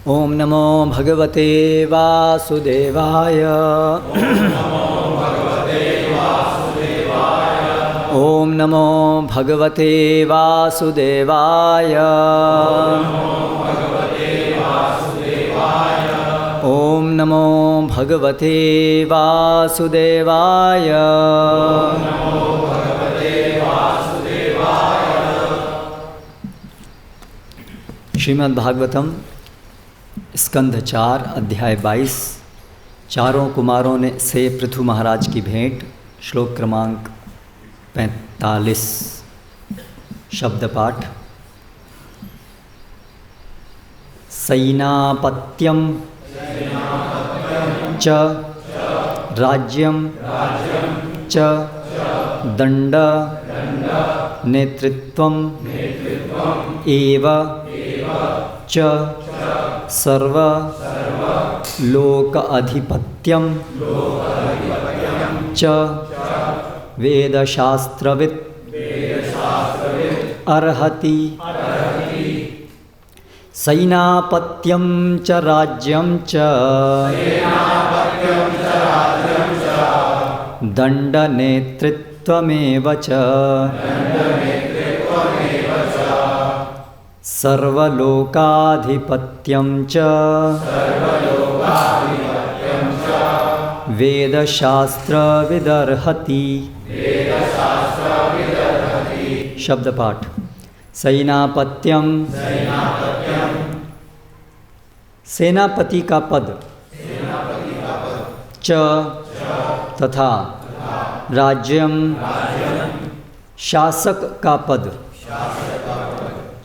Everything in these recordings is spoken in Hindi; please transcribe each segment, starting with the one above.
ओम नमो भगवते वासुदेवाय। ओम नमो भगवते वासुदेवाय। ओम नमो भगवते वासुदेवाय। श्रीमद् भागवतम स्कंध 4 अध्याय 22। चारों कुमारों ने से पृथु महाराज की भेंट। श्लोक क्रमांक 45। शब्द पाठ। सैनापत्यम च राज्यम च दंड नेतृत्वम एव च सर्व लोक अधिपत्यम च वेदशास्त्रवित् अर्हति। सैनापत्यम च राज्यम च दंड नेतृत्वमेव च सर्वलोकाधिपत्यं च वेदशास्त्रविदर्हति। शब्द पाठ। सैनापत्यम सेनापति का पद च तथा राज्यम शासक का पद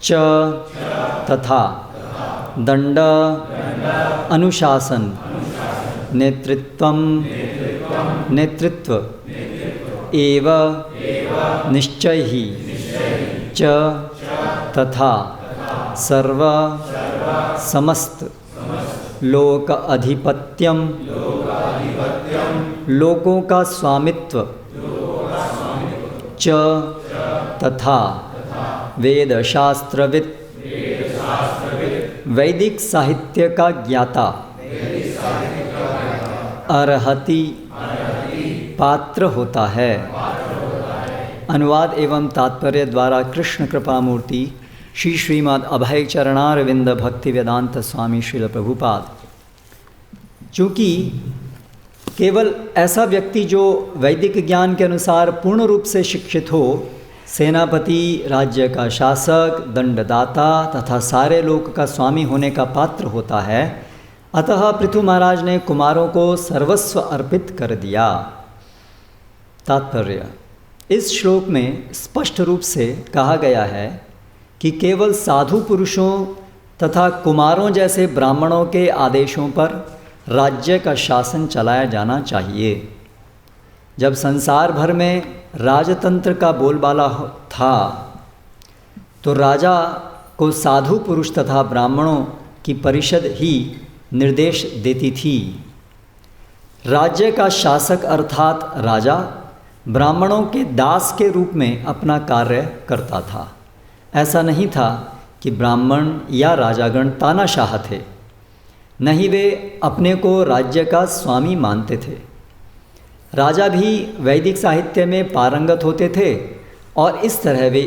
च तथा दंड अनुशासन नेतृत्व एव निश्चय ही च तथा सर्व समस्त लोक अधिपत्यम लोकों का स्वामित्व च तथा वेद शास्त्रविद वैदिक साहित्य का ज्ञाता अर्हति पात्र होता है। अनुवाद एवं तात्पर्य द्वारा कृष्ण कृपा मूर्ति श्री श्रीमद् अभय चरणारविंद भक्ति वेदांत स्वामी श्रील प्रभुपाद। चूँकि केवल ऐसा व्यक्ति जो वैदिक ज्ञान के अनुसार पूर्ण रूप से शिक्षित हो, सेनापति, राज्य का शासक, दंडदाता तथा सारे लोक का स्वामी होने का पात्र होता है। अतः पृथु महाराज ने कुमारों को सर्वस्व अर्पित कर दिया। तात्पर्य। इस श्लोक में स्पष्ट रूप से कहा गया है कि केवल साधु पुरुषों तथा कुमारों जैसे ब्राह्मणों के आदेशों पर राज्य का शासन चलाया जाना चाहिए। जब संसार भर में राजतंत्र का बोलबाला था तो राजा को साधु पुरुष तथा ब्राह्मणों की परिषद ही निर्देश देती थी। राज्य का शासक अर्थात राजा ब्राह्मणों के दास के रूप में अपना कार्य करता था। ऐसा नहीं था कि ब्राह्मण या राजागण तानाशाह थे, नहीं वे अपने को राज्य का स्वामी मानते थे। राजा भी वैदिक साहित्य में पारंगत होते थे और इस तरह वे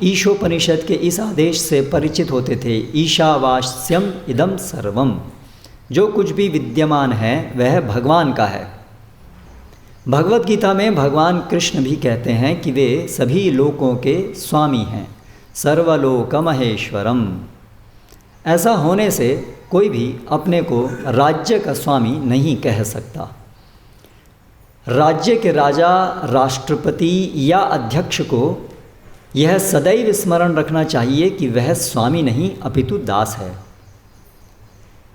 ईशोपनिषद के इस आदेश से परिचित होते थे। ईशावास्यम इदम सर्वम, जो कुछ भी विद्यमान है वह भगवान का है। भगवत गीता में भगवान कृष्ण भी कहते हैं कि वे सभी लोकों के स्वामी हैं, सर्वलोक महेश्वरम। ऐसा होने से कोई भी अपने को राज्य का स्वामी नहीं कह सकता। राज्य के राजा, राष्ट्रपति या अध्यक्ष को यह सदैव स्मरण रखना चाहिए कि वह स्वामी नहीं अपितु दास है।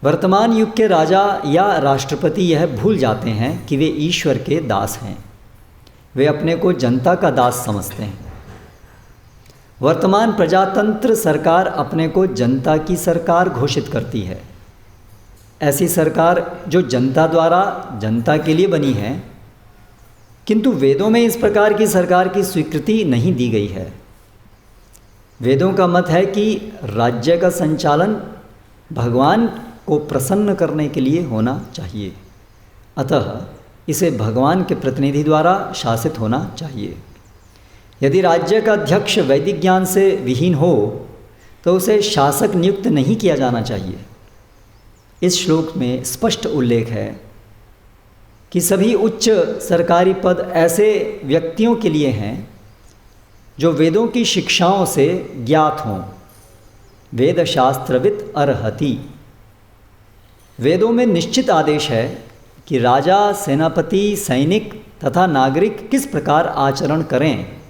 वर्तमान युग के राजा या राष्ट्रपति यह भूल जाते हैं कि वे ईश्वर के दास हैं। वे अपने को जनता का दास समझते हैं। वर्तमान प्रजातंत्र सरकार अपने को जनता की सरकार घोषित करती है। ऐसी सरकार जो जनता द्वारा जनता के लिए बनी है, किंतु वेदों में इस प्रकार की सरकार की स्वीकृति नहीं दी गई है। वेदों का मत है कि राज्य का संचालन भगवान को प्रसन्न करने के लिए होना चाहिए। अतः इसे भगवान के प्रतिनिधि द्वारा शासित होना चाहिए। यदि राज्य का अध्यक्ष वैदिक ज्ञान से विहीन हो तो उसे शासक नियुक्त नहीं किया जाना चाहिए। इस श्लोक में स्पष्ट उल्लेख है कि सभी उच्च सरकारी पद ऐसे व्यक्तियों के लिए हैं जो वेदों की शिक्षाओं से ज्ञात हों। वेद शास्त्रविद अर्हति। वेदों में निश्चित आदेश है कि राजा, सेनापति, सैनिक तथा नागरिक किस प्रकार आचरण करें।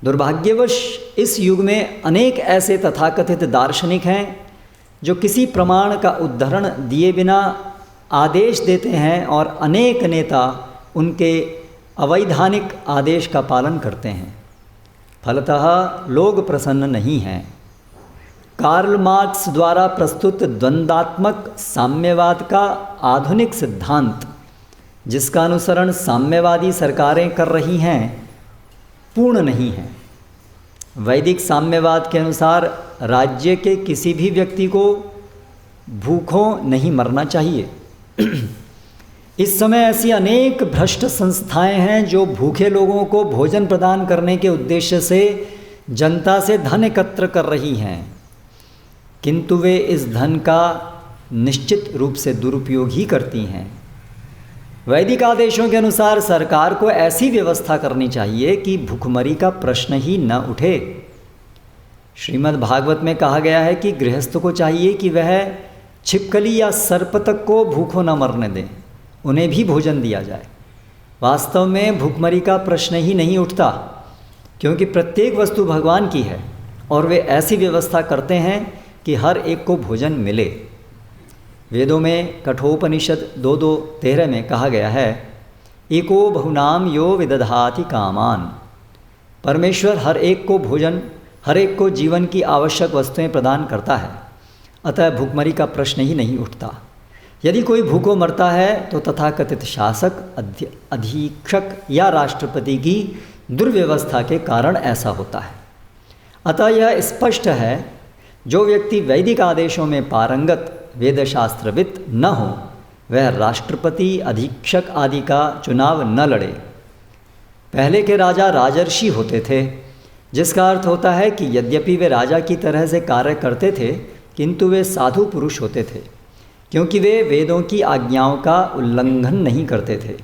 दुर्भाग्यवश इस युग में अनेक ऐसे तथाकथित दार्शनिक हैं जो किसी प्रमाण का उद्धरण दिए बिना आदेश देते हैं और अनेक नेता उनके अवैधानिक आदेश का पालन करते हैं। फलतः लोग प्रसन्न नहीं हैं। कार्ल मार्क्स द्वारा प्रस्तुत द्वंद्वात्मक साम्यवाद का आधुनिक सिद्धांत, जिसका अनुसरण साम्यवादी सरकारें कर रही हैं, पूर्ण नहीं है। वैदिक साम्यवाद के अनुसार राज्य के किसी भी व्यक्ति को भूखों नहीं मरना चाहिए। इस समय ऐसी अनेक भ्रष्ट संस्थाएं हैं जो भूखे लोगों को भोजन प्रदान करने के उद्देश्य से जनता से धन एकत्र कर रही हैं, किंतु वे इस धन का निश्चित रूप से दुरुपयोग ही करती हैं। वैदिक आदेशों के अनुसार सरकार को ऐसी व्यवस्था करनी चाहिए कि भूखमरी का प्रश्न ही न उठे। श्रीमद् भागवत में कहा गया है कि गृहस्थ को चाहिए कि वह छिपकली या सर्प तक को भूखों न मरने दें, उन्हें भी भोजन दिया जाए। वास्तव में भूखमरी का प्रश्न ही नहीं उठता, क्योंकि प्रत्येक वस्तु भगवान की है और वे ऐसी व्यवस्था करते हैं कि हर एक को भोजन मिले। वेदों में कठोपनिषद 2:13 में कहा गया है, एको बहुनाम यो विदधाति कामान। परमेश्वर हर एक को भोजन, हर एक को जीवन की आवश्यक वस्तुएं प्रदान करता है। अतः भूखमरी का प्रश्न ही नहीं उठता। यदि कोई भूखों मरता है तो तथाकथित शासक, अधीक्षक या राष्ट्रपति की दुर्व्यवस्था के कारण ऐसा होता है। अतः यह स्पष्ट है, जो व्यक्ति वैदिक आदेशों में पारंगत वेदशास्त्रविद न हो वह राष्ट्रपति, अधीक्षक आदि का चुनाव न लड़े। पहले के राजा राजर्षि होते थे, जिसका अर्थ होता है कि यद्यपि वे राजा की तरह से कार्य करते थे, किंतु वे साधु पुरुष होते थे, क्योंकि वे वेदों की आज्ञाओं का उल्लंघन नहीं करते थे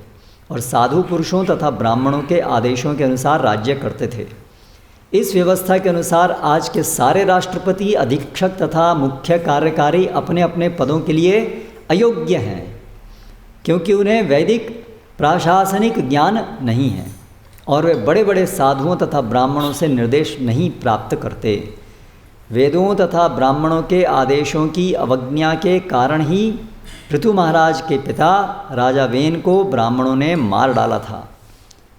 और साधु पुरुषों तथा ब्राह्मणों के आदेशों के अनुसार राज्य करते थे। इस व्यवस्था के अनुसार आज के सारे राष्ट्रपति, अधीक्षक तथा मुख्य कार्यकारी अपने अपने पदों के लिए अयोग्य हैं, क्योंकि उन्हें वैदिक प्रशासनिक ज्ञान नहीं है और वे बड़े बड़े साधुओं तथा ब्राह्मणों से निर्देश नहीं प्राप्त करते। वेदों तथा ब्राह्मणों के आदेशों की अवज्ञा के कारण ही पृथु महाराज के पिता राजा वेन को ब्राह्मणों ने मार डाला था।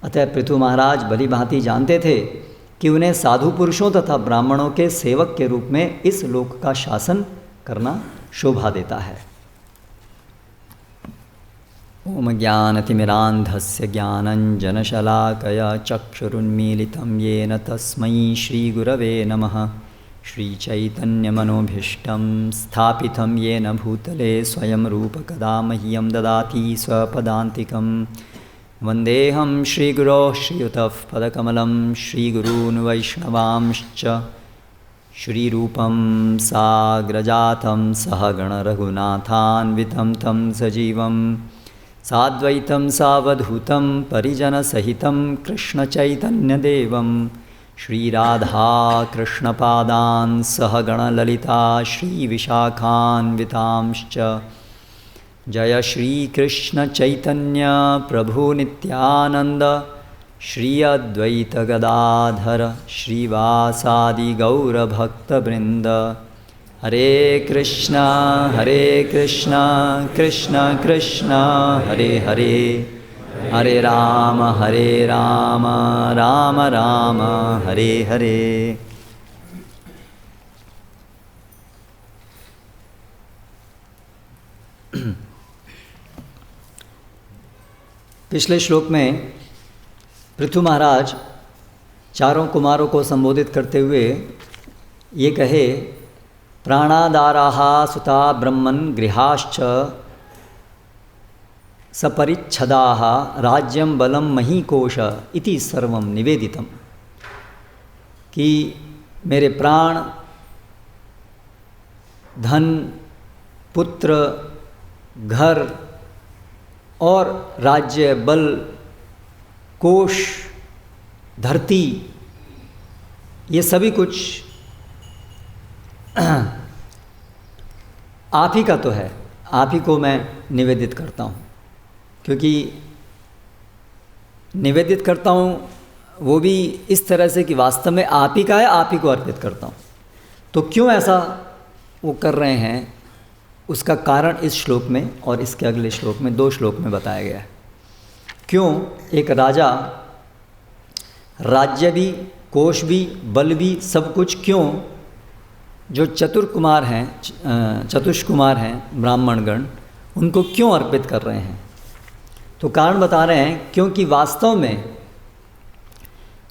अतः पृथु महाराज भली भांति जानते थे कि उन्हें साधु पुरुषों तथा ब्राह्मणों के सेवक के रूप में इस लोक का शासन करना शोभा देता है। ओम ज्ञानतिमिरान्धस्य ज्ञानञ्जनशलाकया चक्षुरुन्मीलितं येन तस्मै श्रीगुरवे नमः। श्रीचैतन्यमनोभीष्टं स्थापितं येन भूतले स्वयं रूपकदा मह्यं ददाति स्वपदान्तिकं। वन्देऽहं श्रीगुरोः श्रीयुतः पदकमलं श्रीगुरून् वैष्णवांश्च। श्रीरूपं साग्रजातं सहगणरघुनाथान्वितं तं सजीवं साद्वैतं सावधूतं परिजनसहितं कृष्णचैतन्यदेवं श्रीराधाकृष्णपादान् सहगणललिता श्रीविशाखान्वितांश्च। जय श्रीकृष्ण चैतन्य प्रभु नित्यानंद श्री अद्वैत गदाधर श्रीवासादि गौरभक्तवृंद। हरे कृष्णा कृष्ण कृष्ण हरे हरे, हरे राम राम राम हरे हरे। पिछले श्लोक में पृथु महाराज चारों कुमारों को संबोधित करते हुए ये कहे प्राणादाराः सुता ब्रह्मन् गृहाश्च सपरिच्छदाः राज्यं बलं महीकोश इति सर्वं निवेदितम, कि मेरे प्राण, धन, पुत्र, घर और राज्य, बल, कोश, धरती, ये सभी कुछ आप ही का तो है, आप ही को मैं निवेदित करता हूँ। क्योंकि निवेदित करता हूँ वो भी इस तरह से कि वास्तव में आप ही का है, आप ही को अर्पित करता हूँ। तो क्यों ऐसा वो कर रहे हैं, उसका कारण इस श्लोक में और इसके अगले श्लोक में, 2 श्लोक में बताया गया है। क्यों एक राजा राज्य भी, कोश भी, बल भी, सब कुछ क्यों जो चतुष्कुमार हैं ब्राह्मणगण, उनको क्यों अर्पित कर रहे हैं? तो कारण बता रहे हैं, क्योंकि वास्तव में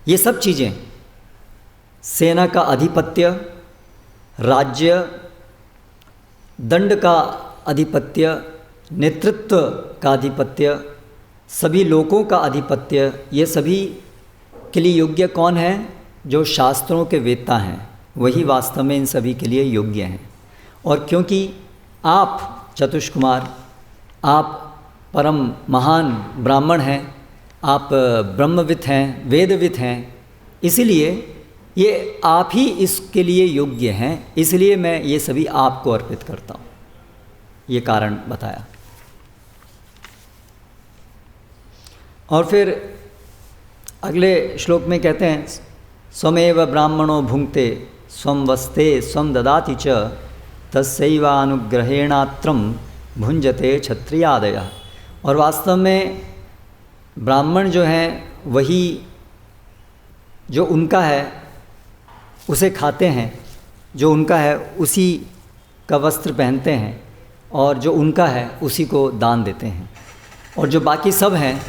ये सब चीज़ें, सेना का अधिपत्य, राज्य, दंड का अधिपत्य, नेतृत्व का अधिपत्य, सभी लोगों का अधिपत्य, ये सभी के लिए योग्य कौन है? जो शास्त्रों के वेत्ता हैं, वही वास्तव में इन सभी के लिए योग्य हैं। और क्योंकि आप चतुष्कुमार, आप परम महान ब्राह्मण हैं, आप ब्रह्मविद हैं, वेदविद हैं, इसीलिए ये आप ही इसके लिए योग्य हैं, इसलिए मैं ये सभी आपको अर्पित करता हूँ। ये कारण बताया। और फिर अगले श्लोक में कहते हैं, स्वमेव ब्राह्मणो भुंक्ते स्वं वस्ते स्वं ददाति च तस्यैवानुग्रहेणात्रं भुंजते क्षत्रियादयः। और वास्तव में ब्राह्मण जो हैं वही जो उनका है उसे खाते हैं, जो उनका है उसी का वस्त्र पहनते हैं, और जो उनका है उसी को दान देते हैं, और जो बाकी सब हैं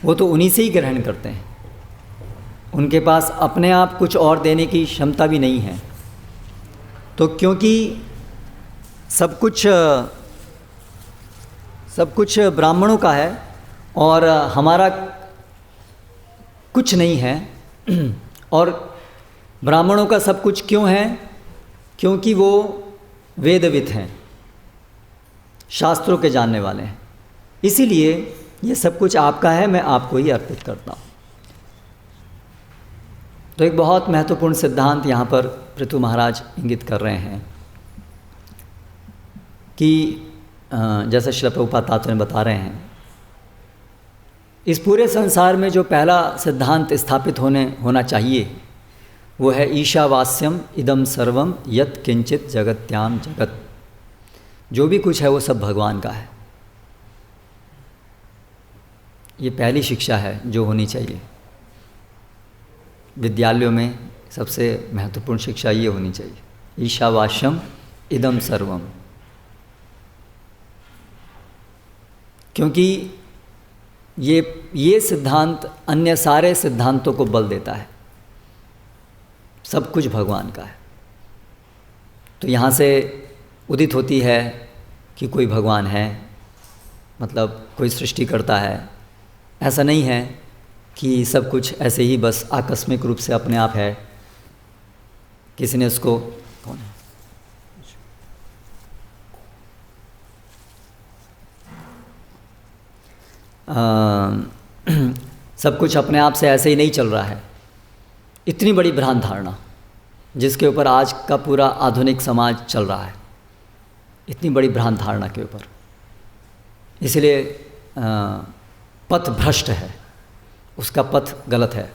वो तो उन्हीं से ही ग्रहण करते हैं। उनके पास अपने आप कुछ और देने की क्षमता भी नहीं है। तो क्योंकि सब कुछ ब्राह्मणों का है और हमारा कुछ नहीं है, और ब्राह्मणों का सब कुछ क्यों है? क्योंकि वो वेदविद हैं, शास्त्रों के जानने वाले हैं, इसीलिए ये सब कुछ आपका है, मैं आपको ही अर्पित करता हूँ। तो एक बहुत महत्वपूर्ण सिद्धांत यहाँ पर पृथु महाराज इंगित कर रहे हैं कि जैसा श्रील प्रभुपाद तात्पर्य में बता रहे हैं, इस पूरे संसार में जो पहला सिद्धांत स्थापित होना चाहिए वो है ईशावास्यम इदम सर्वम यत् किंचित जगत्याम जगत। जो भी कुछ है वो सब भगवान का है। ये पहली शिक्षा है जो होनी चाहिए। विद्यालयों में सबसे महत्वपूर्ण शिक्षा ये होनी चाहिए, ईशावास्यम इदम सर्वम। क्योंकि ये सिद्धांत अन्य सारे सिद्धांतों को बल देता है। सब कुछ भगवान का है। तो यहाँ से उदित होती है कि कोई भगवान है, मतलब कोई सृष्टि करता है। ऐसा नहीं है कि सब कुछ ऐसे ही बस आकस्मिक रूप से अपने आप है, किसी ने उसको कौन है सब कुछ अपने आप से ऐसे ही नहीं चल रहा है। इतनी बड़ी भ्रांत धारणा जिसके ऊपर आज का पूरा आधुनिक समाज चल रहा है, इतनी बड़ी भ्रांत धारणा के ऊपर, इसलिए पथ भ्रष्ट है, उसका पथ गलत है।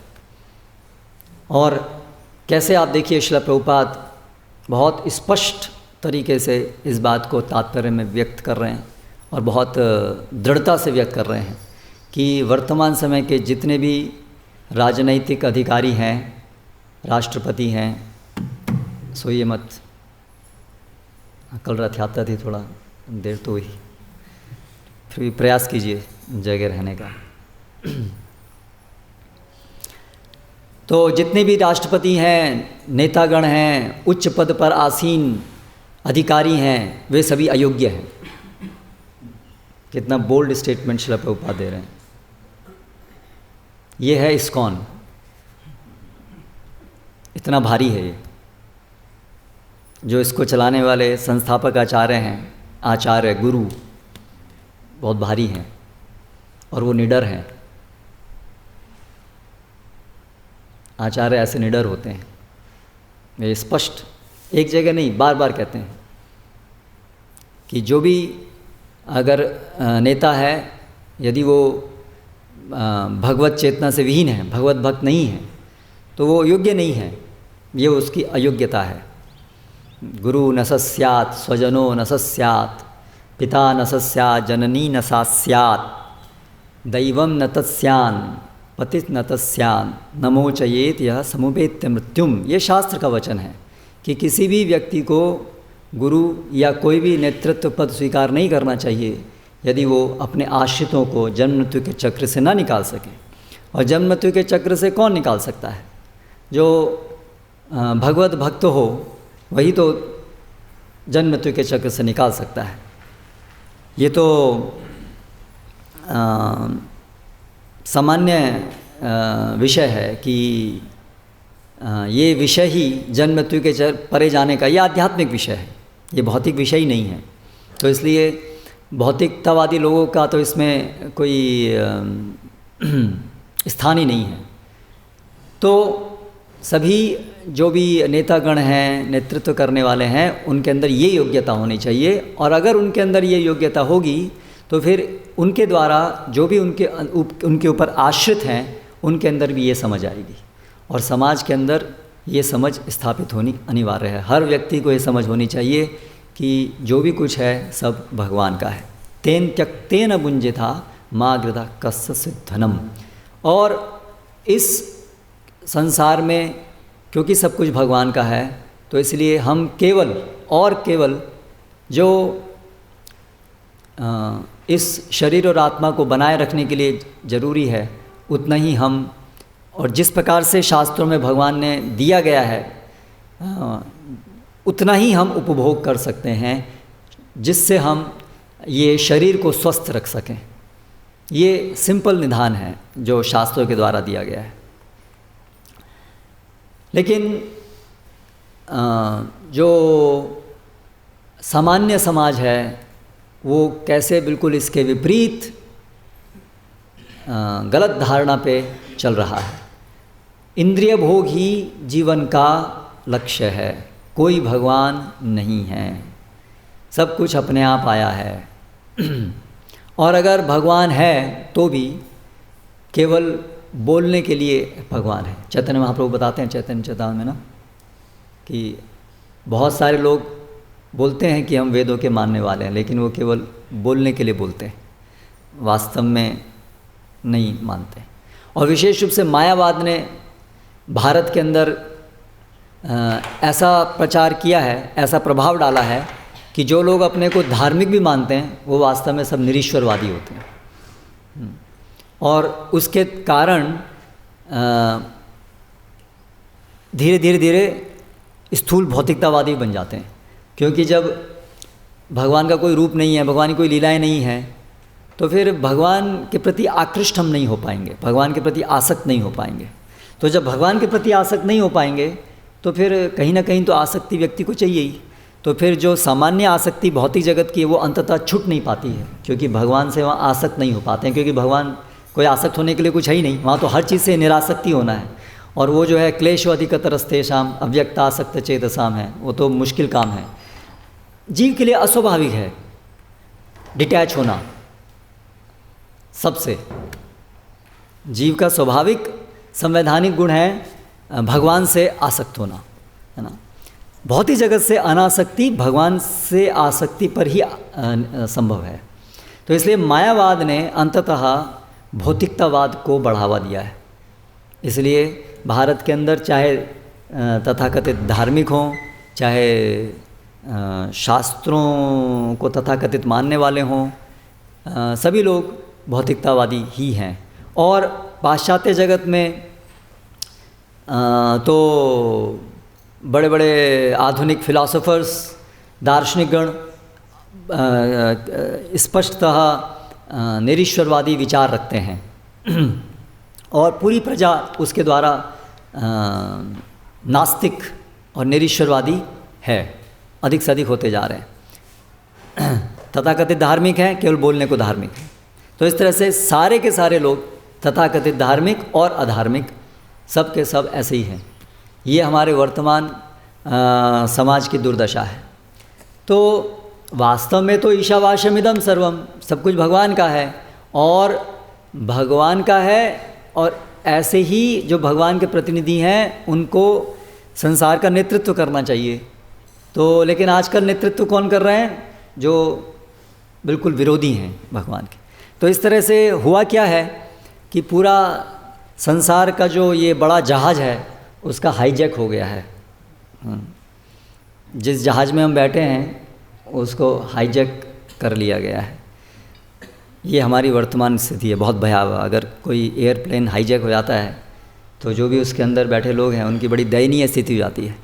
और कैसे आप देखिए श्रील प्रभुपाद बहुत स्पष्ट तरीके से इस बात को तात्पर्य में व्यक्त कर रहे हैं और बहुत दृढ़ता से व्यक्त कर रहे हैं कि वर्तमान समय के जितने भी राजनैतिक अधिकारी हैं, राष्ट्रपति हैं, सोइए मत, कल रथ यात्रा थी, थोड़ा देर तो हुई, फिर भी प्रयास कीजिए जगह रहने का। तो जितने भी राष्ट्रपति हैं, नेतागण हैं, उच्च पद पर आसीन अधिकारी हैं, वे सभी अयोग्य हैं। कितना बोल्ड स्टेटमेंट श्रील प्रभुपाद दे रहे हैं। ये है इस्कॉन, इतना भारी है ये। जो इसको चलाने वाले संस्थापक आचार्य हैं, आचार्य गुरु बहुत भारी हैं और वो निडर हैं। आचार्य ऐसे निडर होते हैं, वे स्पष्ट एक जगह नहीं बार बार कहते हैं कि जो भी अगर नेता है, यदि वो भगवत चेतना से विहीन है, भगवत भक्त नहीं है, तो वो योग्य नहीं है। ये उसकी अयोग्यता है। गुरु न सस्यात् स्वजनो न सस्यात् पिता न सस्यात् जननी न सा स्यात् दैवं न तस्यान् पतित न तस्यान् नमोचयेत यह समुपेत्य मृत्युम। ये शास्त्र का वचन है कि किसी भी व्यक्ति को गुरु या कोई भी नेतृत्व पद स्वीकार नहीं करना चाहिए यदि वो अपने आश्रितों को जन्म मृत्यु के चक्र से ना निकाल सके। और जन्म मृत्यु के चक्र से कौन निकाल सकता है? जो भगवत भक्त हो वही तो जन्म मृत्यु के चक्र से निकाल सकता है। ये तो सामान्य विषय है कि ये विषय ही जन्म मृत्यु के परे जाने का, ये आध्यात्मिक विषय है, ये भौतिक विषय ही नहीं है। तो इसलिए भौतिकतावादी लोगों का तो इसमें कोई स्थान ही नहीं है। तो सभी जो भी नेतागण हैं, नेतृत्व करने वाले हैं, उनके अंदर ये योग्यता होनी चाहिए। और अगर उनके अंदर ये योग्यता होगी तो फिर उनके द्वारा जो भी उनके ऊपर आश्रित हैं उनके अंदर भी ये समझ आएगी और समाज के अंदर ये समझ स्थापित होनी अनिवार्य है। हर व्यक्ति को ये समझ होनी चाहिए कि जो भी कुछ है सब भगवान का है। तेन त्यक्तेन भुंजिता मा गृधा कस्य सिद्धनम। और इस संसार में क्योंकि सब कुछ भगवान का है तो इसलिए हम केवल और केवल जो इस शरीर और आत्मा को बनाए रखने के लिए ज़रूरी है उतना ही हम, और जिस प्रकार से शास्त्रों में भगवान ने दिया गया है उतना ही हम उपभोग कर सकते हैं जिससे हम ये शरीर को स्वस्थ रख सकें। ये सिंपल निधान है जो शास्त्रों के द्वारा दिया गया है। लेकिन जो सामान्य समाज है वो कैसे बिल्कुल इसके विपरीत गलत धारणा पे चल रहा है। इंद्रिय भोग ही जीवन का लक्ष्य है, कोई भगवान नहीं है, सब कुछ अपने आप आया है। और अगर भगवान है तो भी केवल बोलने के लिए भगवान है। चैतन्य महाप्रभु बताते हैं चैतन्य चेतावनी में ना कि बहुत सारे लोग बोलते हैं कि हम वेदों के मानने वाले हैं, लेकिन वो केवल बोलने के लिए बोलते हैं, वास्तव में नहीं मानते। और विशेष रूप से मायावाद ने भारत के अंदर ऐसा प्रचार किया है, ऐसा प्रभाव डाला है कि जो लोग अपने को धार्मिक भी मानते हैं वो वास्तव में सब निरीश्वरवादी होते हैं। और उसके कारण धीरे धीरे धीरे स्थूल भौतिकतावादी बन जाते हैं, क्योंकि जब भगवान का कोई रूप नहीं है, भगवान की कोई लीलाएं नहीं हैं, तो फिर भगवान के प्रति आकृष्ट हम नहीं हो पाएंगे, भगवान के प्रति आसक्त नहीं हो पाएंगे। तो जब भगवान के प्रति आसक्त नहीं हो पाएंगे तो फिर कहीं ना कहीं तो आसक्ति व्यक्ति को चाहिए ही। तो फिर जो सामान्य आसक्ति भौतिक जगत की है वो अंततः छूट नहीं पाती है, क्योंकि भगवान से वहाँ आसक्त नहीं हो पाते हैं, क्योंकि भगवान कोई आसक्त होने के लिए कुछ है ही नहीं, वहाँ तो हर चीज़ से निरासक्ति होना है। और वो जो है क्लेशो अधिकतरस्तेषाम अव्यक्तासक्त चेतसाम है, वो तो मुश्किल काम है, जीव के लिए अस्वाभाविक है डिटैच होना सबसे। जीव का स्वाभाविक संवैधानिक गुण है भगवान से आसक्त होना, है ना। भौतिक जगत से अनासक्ति भगवान से आसक्ति पर ही संभव है। तो इसलिए मायावाद ने अंततः भौतिकतावाद को बढ़ावा दिया है। इसलिए भारत के अंदर चाहे तथाकथित धार्मिक हों, चाहे शास्त्रों को तथाकथित मानने वाले हों, सभी लोग भौतिकतावादी ही हैं। और पाश्चात्य जगत में तो बड़े बड़े आधुनिक फिलोसोफर्स, दार्शनिकगण स्पष्टतः निरीश्वरवादी विचार रखते हैं और पूरी प्रजा उसके द्वारा नास्तिक और निरीश्वरवादी है, अधिक से अधिक होते जा रहे हैं। तथाकथित धार्मिक हैं, केवल बोलने को धार्मिक है। तो इस तरह से सारे के सारे लोग तथाकथित धार्मिक और अधार्मिक सब के सब ऐसे ही हैं। ये हमारे वर्तमान समाज की दुर्दशा है। तो वास्तव में तो ईशावास्यमिदं सर्वम, सब कुछ भगवान का है और भगवान का है, और ऐसे ही जो भगवान के प्रतिनिधि हैं उनको संसार का नेतृत्व करना चाहिए। तो लेकिन आजकल नेतृत्व कौन कर रहे हैं? जो बिल्कुल विरोधी हैं भगवान के। तो इस तरह से हुआ क्या है कि पूरा संसार का जो ये बड़ा जहाज़ है उसका हाईजैक हो गया है। जिस जहाज़ में हम बैठे हैं उसको हाईजैक कर लिया गया है। ये हमारी वर्तमान स्थिति है, बहुत भयावह। अगर कोई एयरप्लेन हाईजैक हो जाता है तो जो भी उसके अंदर बैठे लोग हैं उनकी बड़ी दयनीय स्थिति हो जाती है।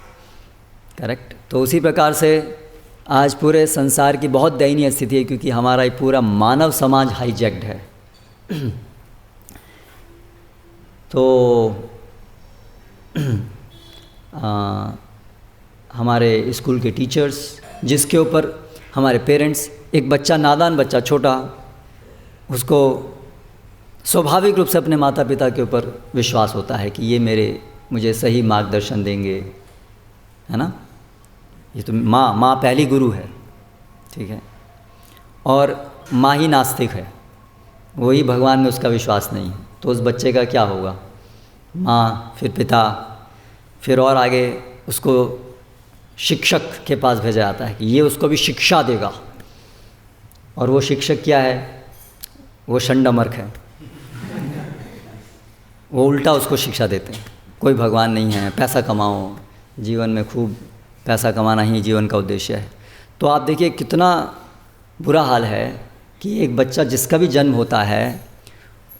करेक्ट। तो उसी प्रकार से आज पूरे संसार की बहुत दयनीय स्थिति है, क्योंकि हमारा ये पूरा मानव समाज हाईजैक्ड है। तो हमारे स्कूल के टीचर्स, जिसके ऊपर हमारे पेरेंट्स, एक बच्चा, नादान बच्चा, छोटा, उसको स्वाभाविक रूप से अपने माता पिता के ऊपर विश्वास होता है कि ये मुझे सही मार्गदर्शन देंगे, है ना। ये तो माँ पहली गुरु है, ठीक है। और माँ ही नास्तिक है, वही भगवान में उसका विश्वास नहीं है। तो उस बच्चे का क्या होगा? माँ, फिर पिता, फिर और आगे उसको शिक्षक के पास भेजा जाता है कि ये उसको भी शिक्षा देगा। और वो शिक्षक क्या है? वो षंडमर्क है, वो उल्टा उसको शिक्षा देते हैं। कोई भगवान नहीं है, पैसा कमाओ, जीवन में खूब पैसा कमाना ही जीवन का उद्देश्य है। तो आप देखिए कितना बुरा हाल है कि एक बच्चा जिसका भी जन्म होता है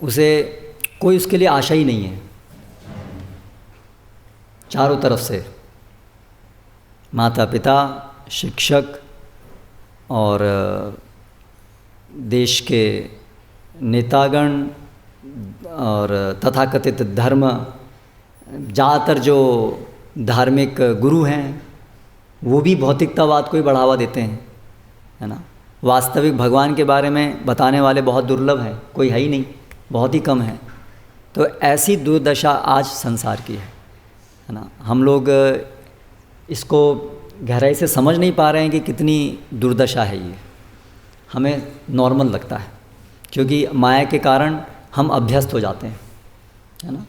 उसे कोई उसके लिए आशा ही नहीं है। चारों तरफ से माता पिता, शिक्षक और देश के नेतागण और तथाकथित धर्म, ज़्यादातर जो धार्मिक गुरु हैं वो भी भौतिकतावाद को ही बढ़ावा देते हैं, है ना। वास्तविक भगवान के बारे में बताने वाले बहुत दुर्लभ हैं, कोई है ही नहीं, बहुत ही कम है। तो ऐसी दुर्दशा आज संसार की है ना। हम लोग इसको गहराई से समझ नहीं पा रहे हैं कि कितनी दुर्दशा है ये। हमें नॉर्मल लगता है क्योंकि माया के कारण हम अभ्यस्त हो जाते हैं, है ना।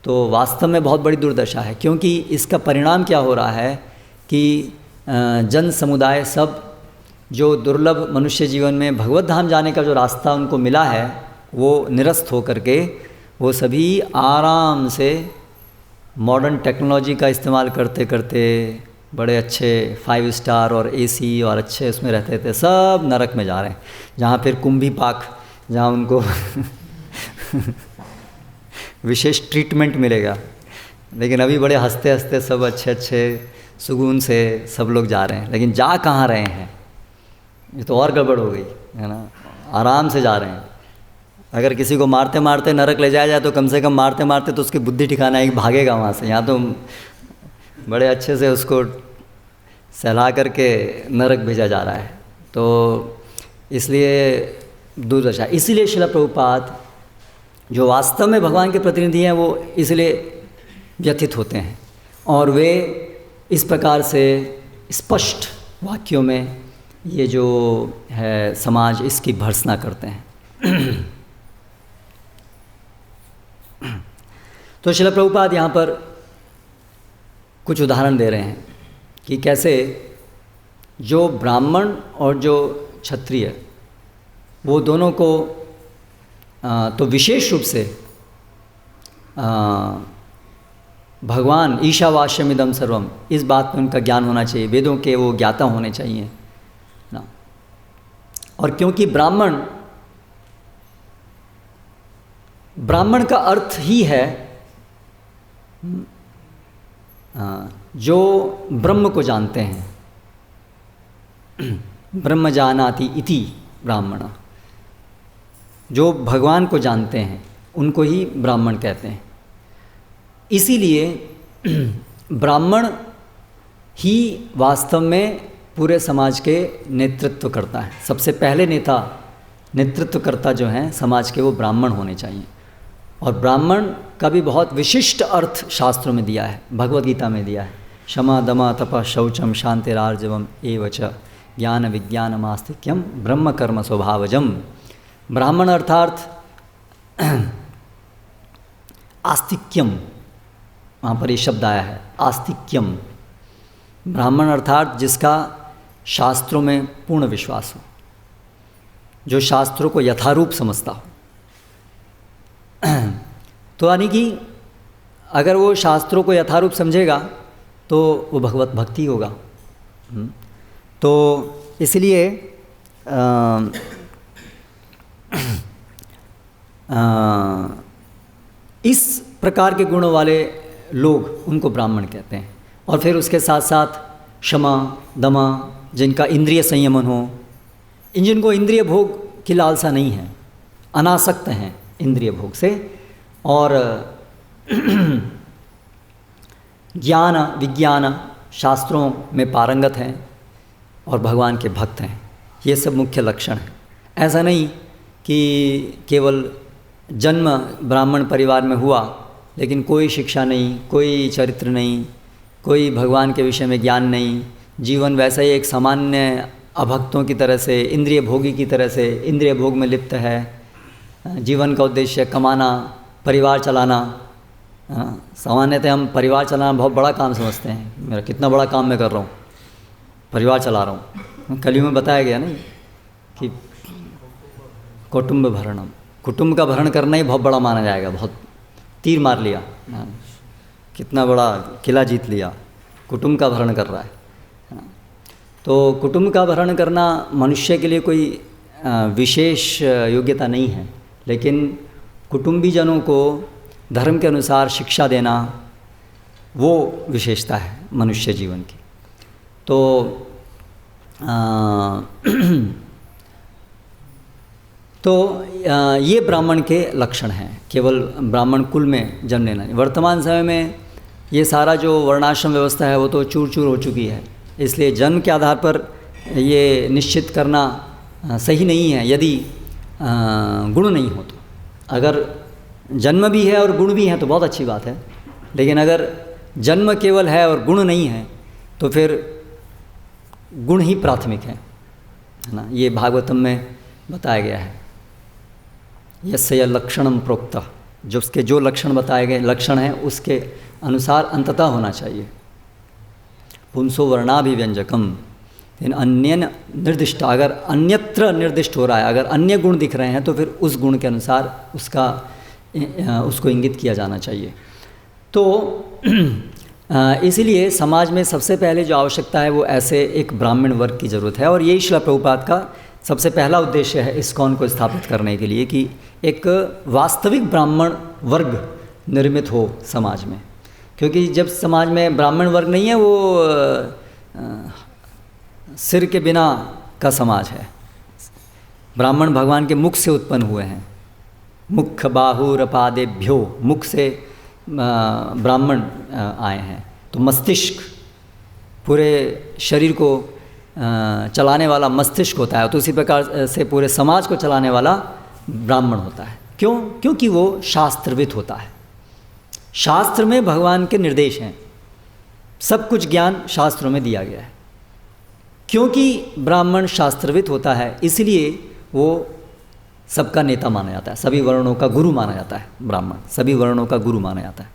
तो वास्तव में बहुत बड़ी दुर्दशा है, क्योंकि इसका परिणाम क्या हो रहा है कि जन समुदाय सब जो दुर्लभ मनुष्य जीवन में भगवत धाम जाने का जो रास्ता उनको मिला है वो निरस्त हो करके वो सभी आराम से मॉडर्न टेक्नोलॉजी का इस्तेमाल करते करते बड़े अच्छे 5 स्टार और एसी और अच्छे उसमें रहते थे, सब नरक में जा रहे हैं, जहाँ फिर कुंभी पाक, जहाँ उनको विशेष ट्रीटमेंट मिलेगा। लेकिन अभी बड़े हंसते हंसते सब अच्छे अच्छे सुकून से सब लोग जा रहे हैं, लेकिन जा कहाँ रहे हैं? ये तो और गड़बड़ हो गई, है ना। आराम से जा रहे हैं। अगर किसी को मारते मारते नरक ले जाया जाए तो कम से कम मारते मारते तो उसकी बुद्धि ठिकाना है कि भागेगा वहाँ से। यहाँ तो बड़े अच्छे से उसको सहला करके नरक भेजा जा रहा है। तो इसलिए दुर्दशा। इसीलिए श्रील प्रभुपाद जो वास्तव में भगवान के प्रतिनिधि हैं वो इसलिए व्यथित होते हैं और वे इस प्रकार से स्पष्ट वाक्यों में ये जो है समाज इसकी भर्त्सना करते हैं। तो श्रील प्रभुपाद यहाँ पर कुछ उदाहरण दे रहे हैं कि कैसे जो ब्राह्मण और जो क्षत्रिय वो दोनों को तो विशेष रूप से भगवान ईशावास्यमिदं सर्वम इस बात में उनका ज्ञान होना चाहिए, वेदों के वो ज्ञाता होने चाहिए ना। और क्योंकि ब्राह्मण का अर्थ ही है जो ब्रह्म को जानते हैं, ब्रह्म जानाति इति ब्राह्मण, जो भगवान को जानते हैं उनको ही ब्राह्मण कहते हैं। इसीलिए ब्राह्मण ही वास्तव में पूरे समाज के नेतृत्व करता है। सबसे पहले नेतृत्वकर्ता जो हैं समाज के, वो ब्राह्मण होने चाहिए। और ब्राह्मण का भी बहुत विशिष्ट अर्थ शास्त्रों में दिया है, भगवद गीता में दिया है। क्षमा दमा तप शौचम शांतिरार्जवम एवच ज्ञान विज्ञानम आस्तिक्यम ब्रह्म कर्म स्वभावजम। ब्राह्मण अर्थात आस्तिक्यम, वहाँ पर ये शब्द आया है आस्तिक्यम। ब्राह्मण अर्थात जिसका शास्त्रों में पूर्ण विश्वास हो, जो शास्त्रों को यथारूप समझता हो। तो यानी कि अगर वो शास्त्रों को यथारूप समझेगा तो वो भगवत भक्ति होगा। तो इसलिए इस प्रकार के गुणों वाले लोग, उनको ब्राह्मण कहते हैं। और फिर उसके साथ साथ क्षमा दमा, जिनका इंद्रिय संयमन हो, जिनको इंद्रिय भोग की लालसा नहीं है, अनासक्त हैं इंद्रिय भोग से, और ज्ञान विज्ञान शास्त्रों में पारंगत हैं और भगवान के भक्त हैं। ये सब मुख्य लक्षण हैं। ऐसा नहीं कि केवल जन्म ब्राह्मण परिवार में हुआ लेकिन कोई शिक्षा नहीं, कोई चरित्र नहीं, कोई भगवान के विषय में ज्ञान नहीं, जीवन वैसा ही एक सामान्य अभक्तों की तरह से, इंद्रिय भोगी की तरह से इंद्रिय भोग में लिप्त है। जीवन का उद्देश्य कमाना, परिवार चलाना। सामान्यतः हम परिवार चलाना बहुत बड़ा काम समझते हैं। मेरा कितना बड़ा काम मैं कर रहा हूँ, परिवार चला रहा हूँ। कलियुग में बताया गया नहीं कि कौटुंब भरणम, कुटुंब का भरण करना ही बहुत बड़ा माना जाएगा। बहुत तीर मार लिया, कितना बड़ा किला जीत लिया, कुटुंब का भरण कर रहा है। तो कुटुंब का भरण करना मनुष्य के लिए कोई विशेष योग्यता नहीं है, लेकिन कुटुंबीजनों को धर्म के अनुसार शिक्षा देना वो विशेषता है मनुष्य जीवन की। तो ये ब्राह्मण के लक्षण हैं, केवल ब्राह्मण कुल में जन्म लेना। वर्तमान समय में ये सारा जो वर्णाश्रम व्यवस्था है वो तो चूर चूर हो चुकी है, इसलिए जन्म के आधार पर ये निश्चित करना सही नहीं है यदि गुण नहीं हो तो। अगर जन्म भी है और गुण भी है तो बहुत अच्छी बात है, लेकिन अगर जन्म केवल है और गुण नहीं है तो फिर गुण ही प्राथमिक है ना। ये भागवतम में बताया गया है, यस्य लक्षणम प्रोक्त, जो उसके जो लक्षण बताए गए लक्षण हैं उसके अनुसार अंततः होना चाहिए। पुंसो वर्णाभिव्यंजकम, अन्य निर्दिष्ट, अगर अन्यत्र निर्दिष्ट हो रहा है, अगर अन्य गुण दिख रहे हैं तो फिर उस गुण के अनुसार उसको इंगित किया जाना चाहिए। तो इसीलिए समाज में सबसे पहले जो आवश्यकता है वो ऐसे एक ब्राह्मण वर्ग की ज़रूरत है। और यही श्रील प्रभुपाद का सबसे पहला उद्देश्य है इस्कॉन को स्थापित करने के लिए, कि एक वास्तविक ब्राह्मण वर्ग निर्मित हो समाज में। क्योंकि जब समाज में ब्राह्मण वर्ग नहीं है, वो सिर के बिना का समाज है। ब्राह्मण भगवान के मुख से उत्पन्न हुए हैं, मुख बाहुरपादेभ्यो, मुख से ब्राह्मण आए हैं। तो मस्तिष्क, पूरे शरीर को चलाने वाला मस्तिष्क होता है, तो उसी प्रकार से पूरे समाज को चलाने वाला ब्राह्मण होता है। क्यों? क्योंकि वो शास्त्रविद होता है। शास्त्र में भगवान के निर्देश हैं, सब कुछ ज्ञान शास्त्रों में दिया गया है। क्योंकि ब्राह्मण शास्त्रविद होता है इसलिए वो सबका नेता माना जाता है, सभी वर्णों का गुरु माना जाता है। ब्राह्मण सभी वर्णों का गुरु माना जाता है।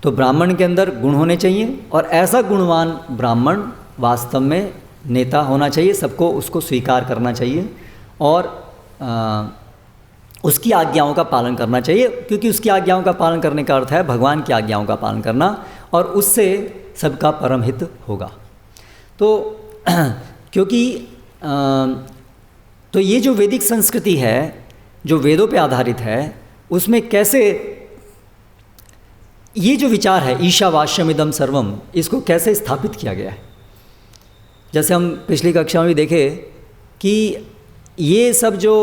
तो ब्राह्मण के अंदर गुण होने चाहिए, और ऐसा गुणवान ब्राह्मण वास्तव में नेता होना चाहिए। सबको उसको स्वीकार करना चाहिए और उसकी आज्ञाओं का पालन करना चाहिए, क्योंकि उसकी आज्ञाओं का पालन करने का अर्थ है भगवान की आज्ञाओं का पालन करना, और उससे सबका परम हित होगा। तो क्योंकि तो ये जो वैदिक संस्कृति है, जो वेदों पे आधारित है, उसमें कैसे ये जो विचार है ईशावास्यमिदं सर्वम, इसको कैसे स्थापित किया गया है? जैसे हम पिछली कक्षा में भी देखे कि ये सब जो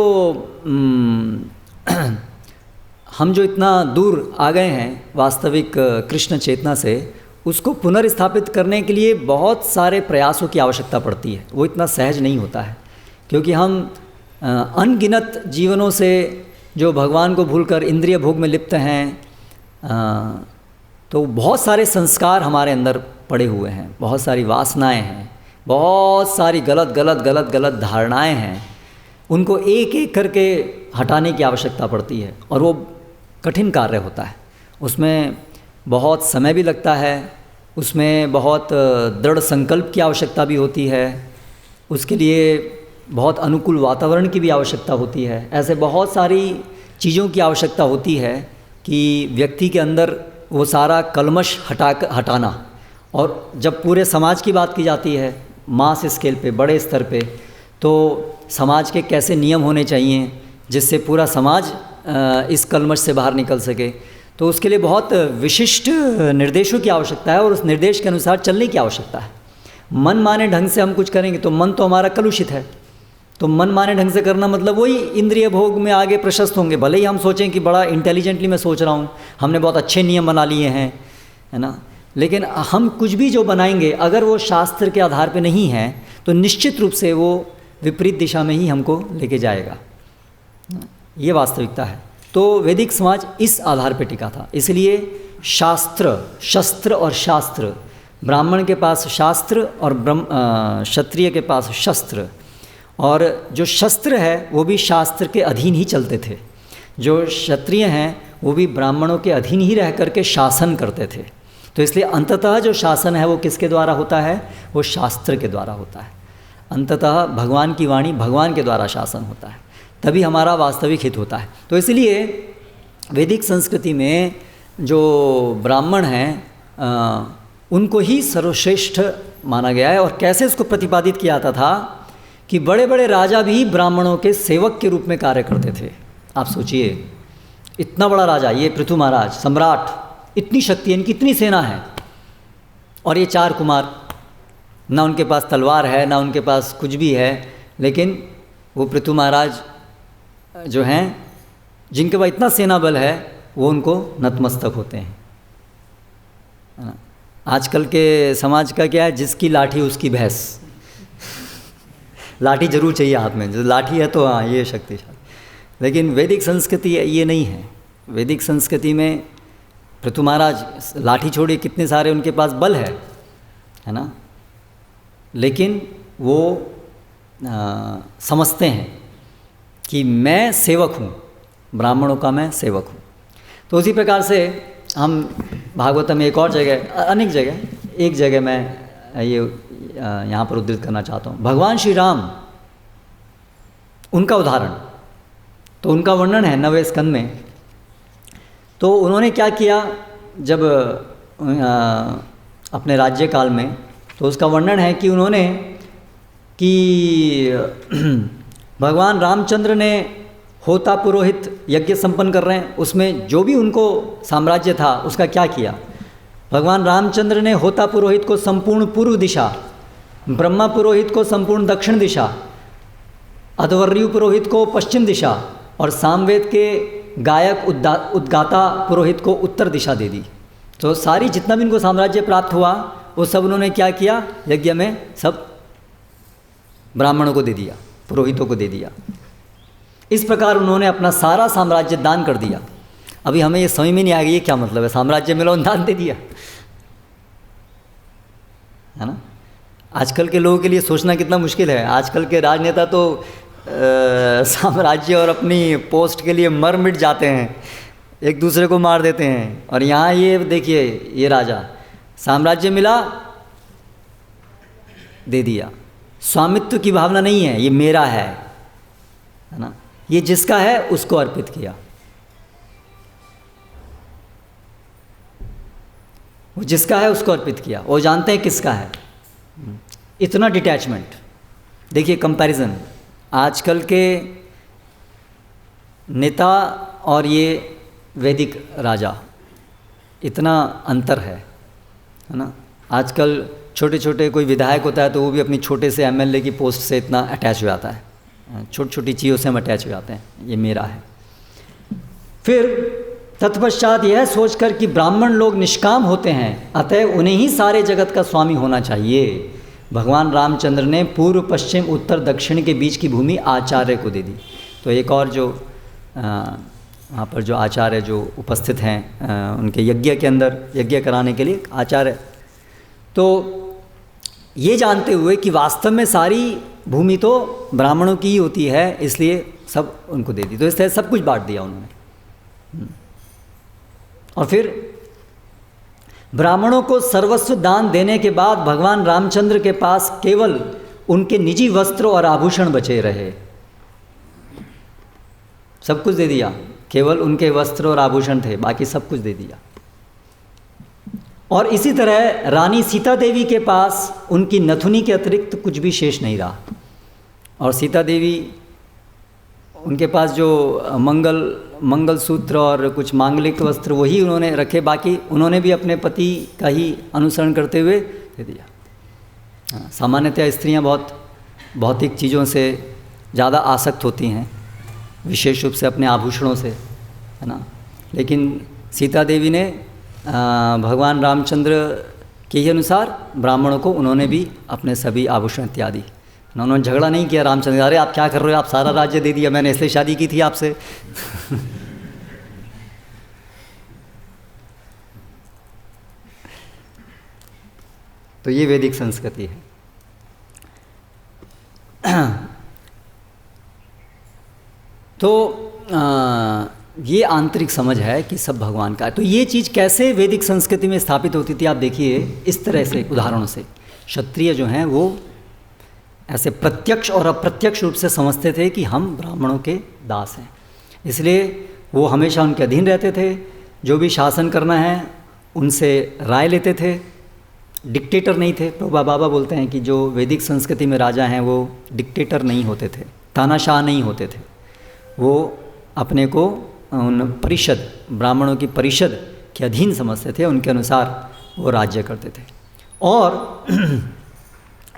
हम जो इतना दूर आ गए हैं वास्तविक कृष्ण चेतना से, उसको पुनर्स्थापित करने के लिए बहुत सारे प्रयासों की आवश्यकता पड़ती है। वो इतना सहज नहीं होता है, क्योंकि हम अनगिनत जीवनों से जो भगवान को भूलकर इंद्रिय भोग में लिप्त हैं, तो बहुत सारे संस्कार हमारे अंदर पड़े हुए हैं, बहुत सारी वासनाएं हैं, बहुत सारी गलत धारणाएं हैं। उनको एक एक करके हटाने की आवश्यकता पड़ती है, और वो कठिन कार्य होता है। उसमें बहुत समय भी लगता है, उसमें बहुत दृढ़ संकल्प की आवश्यकता भी होती है, उसके लिए बहुत अनुकूल वातावरण की भी आवश्यकता होती है। ऐसे बहुत सारी चीज़ों की आवश्यकता होती है कि व्यक्ति के अंदर वो सारा कल्मश हटाना। और जब पूरे समाज की बात की जाती है मास स्केल पे, बड़े स्तर पे, तो समाज के कैसे नियम होने चाहिए जिससे पूरा समाज इस कल्मश से बाहर निकल सके, तो उसके लिए बहुत विशिष्ट निर्देशों की आवश्यकता है और उस निर्देश के अनुसार चलने की आवश्यकता है। मन माने ढंग से हम कुछ करेंगे तो मन तो हमारा कलुषित है, तो मन माने ढंग से करना मतलब वही इंद्रिय भोग में आगे प्रशस्त होंगे। भले ही हम सोचें कि बड़ा इंटेलिजेंटली मैं सोच रहा हूँ, हमने बहुत अच्छे नियम बना लिए हैं, है ना, लेकिन हम कुछ भी जो बनाएंगे अगर वो शास्त्र के आधार पे नहीं है तो निश्चित रूप से वो विपरीत दिशा में ही हमको लेके जाएगा। ये वास्तविकता है। तो वैदिक समाज इस आधार पे टिका था। इसलिए शास्त्र, शस्त्र और शास्त्र, ब्राह्मण के पास शास्त्र और क्षत्रिय के पास शस्त्र, और जो शस्त्र है वो भी शास्त्र के अधीन ही चलते थे। जो क्षत्रिय हैं वो भी ब्राह्मणों के अधीन ही रह करके शासन करते थे। तो इसलिए अंततः जो शासन है वो किसके द्वारा होता है? वो शास्त्र के द्वारा होता है। अंततः भगवान की वाणी, भगवान के द्वारा शासन होता है, तभी हमारा वास्तविक हित होता है। तो इसलिए वैदिक संस्कृति में जो ब्राह्मण हैं उनको ही सर्वश्रेष्ठ माना गया है। और कैसे इसको प्रतिपादित किया जाता था कि बड़े बड़े राजा भी ब्राह्मणों के सेवक के रूप में कार्य करते थे। आप सोचिए, इतना बड़ा राजा, ये पृथु महाराज सम्राट, इतनी शक्ति है, इनकी इतनी सेना है, और ये 4 कुमार, ना उनके पास तलवार है ना उनके पास कुछ भी है, लेकिन वो पृथु महाराज जो हैं जिनके पास इतना सेना बल है वो उनको नतमस्तक होते हैं, है ना। आजकल के समाज का क्या है? जिसकी लाठी उसकी भैंस। लाठी जरूर चाहिए हाथ में, जो लाठी है तो हाँ ये शक्तिशाली। लेकिन वैदिक संस्कृति ये नहीं है। वैदिक संस्कृति में पृथु महाराज लाठी छोड़िए, कितने सारे उनके पास बल है ना, लेकिन वो समझते हैं कि मैं सेवक हूँ, ब्राह्मणों का मैं सेवक हूँ। तो उसी प्रकार से हम भागवत में एक और जगह, अनेक जगह, एक जगह मैं ये यहाँ पर उद्धृत करना चाहता हूँ। भगवान श्री राम, उनका उदाहरण, तो उनका वर्णन है 9वें स्कंद में। तो उन्होंने क्या किया जब अपने राज्य काल में, तो उसका वर्णन है कि उन्होंने कि भगवान रामचंद्र ने होता पुरोहित यज्ञ संपन्न कर रहे हैं, उसमें जो भी उनको साम्राज्य था उसका क्या किया। भगवान रामचंद्र ने होता पुरोहित को संपूर्ण पूर्व दिशा, ब्रह्मा पुरोहित को संपूर्ण दक्षिण दिशा, अध्वर्यु पुरोहित को पश्चिम दिशा, और सामवेद के गायक उद्गाता पुरोहित को उत्तर दिशा दे दी। तो सारी जितना भी इनको साम्राज्य प्राप्त हुआ वो सब उन्होंने क्या किया? यज्ञ में सब ब्राह्मणों को दे दिया, पुरोहितों को दे दिया। इस प्रकार उन्होंने अपना सारा साम्राज्य दान कर दिया। अभी हमें ये समझ में नहीं आ गई ये क्या मतलब है, साम्राज्य मिला और दान दे दिया, है ना। आजकल के लोगों के लिए सोचना कितना मुश्किल है। आजकल के राजनेता तो साम्राज्य और अपनी पोस्ट के लिए मर मिट जाते हैं, एक दूसरे को मार देते हैं। और यहाँ ये देखिए, ये राजा साम्राज्य मिला दे दिया, स्वामित्व की भावना नहीं है, ये मेरा है ना, ये जिसका है उसको अर्पित किया। वो जिसका है उसको अर्पित किया, वो जानते हैं किसका है। इतना डिटैचमेंट। देखिए कंपैरिजन, आजकल के नेता और ये वैदिक राजा, इतना अंतर है ना। आजकल छोटे छोटे कोई विधायक होता है तो वो भी अपनी छोटे से एमएलए की पोस्ट से इतना अटैच हो जाता है, छोटी छोटी चीज़ों से हम अटैच हो जाते हैं, ये मेरा है। फिर तत्पश्चात यह सोचकर कि ब्राह्मण लोग निष्काम होते हैं, अतः उन्हें ही सारे जगत का स्वामी होना चाहिए, भगवान रामचंद्र ने पूर्व पश्चिम उत्तर दक्षिण के बीच की भूमि आचार्य को दे दी। तो एक और जो वहाँ पर जो आचार्य जो उपस्थित हैं उनके यज्ञ के अंदर यज्ञ कराने के लिए आचार्य, तो ये जानते हुए कि वास्तव में सारी भूमि तो ब्राह्मणों की ही होती है, इसलिए सब उनको दे दी। तो इस तरह सब कुछ बांट दिया उन्होंने। और फिर ब्राह्मणों को सर्वस्व दान देने के बाद भगवान रामचंद्र के पास केवल उनके निजी वस्त्र और आभूषण बचे रहे। सब कुछ दे दिया, केवल उनके वस्त्र और आभूषण थे, बाकी सब कुछ दे दिया। और इसी तरह रानी सीता देवी के पास उनकी नथुनी के अतिरिक्त कुछ भी शेष नहीं रहा। और सीता देवी उनके पास जो मंगलसूत्र और कुछ मांगलिक वस्त्र वही उन्होंने रखे, बाकी उन्होंने भी अपने पति का ही अनुसरण करते हुए दे दिया। सामान्यतः स्त्रियां बहुत भौतिक चीज़ों से ज़्यादा आसक्त होती हैं, विशेष रूप से अपने आभूषणों से, है ना। लेकिन सीता देवी ने भगवान रामचंद्र के ही अनुसार ब्राह्मणों को उन्होंने भी अपने सभी आभूषण इत्यादि, उन्होंने झगड़ा नहीं किया रामचंद्र, अरे आप क्या कर रहे हो, आप सारा राज्य दे दिया, मैंने इसलिए शादी की थी आपसे। तो ये वैदिक संस्कृति है। तो ये आंतरिक समझ है कि सब भगवान का है। तो ये चीज़ कैसे वैदिक संस्कृति में स्थापित होती थी, आप देखिए इस तरह से उदाहरणों से। क्षत्रिय जो हैं वो ऐसे प्रत्यक्ष और अप्रत्यक्ष रूप से समझते थे कि हम ब्राह्मणों के दास हैं, इसलिए वो हमेशा उनके अधीन रहते थे। जो भी शासन करना है उनसे राय लेते थे, डिक्टेटर नहीं थे। प्रभुपाद बाबा बोलते हैं कि जो वैदिक संस्कृति में राजा हैं वो डिक्टेटर नहीं होते थे, तानाशाह नहीं होते थे, वो अपने को उन परिषद, ब्राह्मणों की परिषद के अधीन समझते थे, उनके अनुसार वो राज्य करते थे। और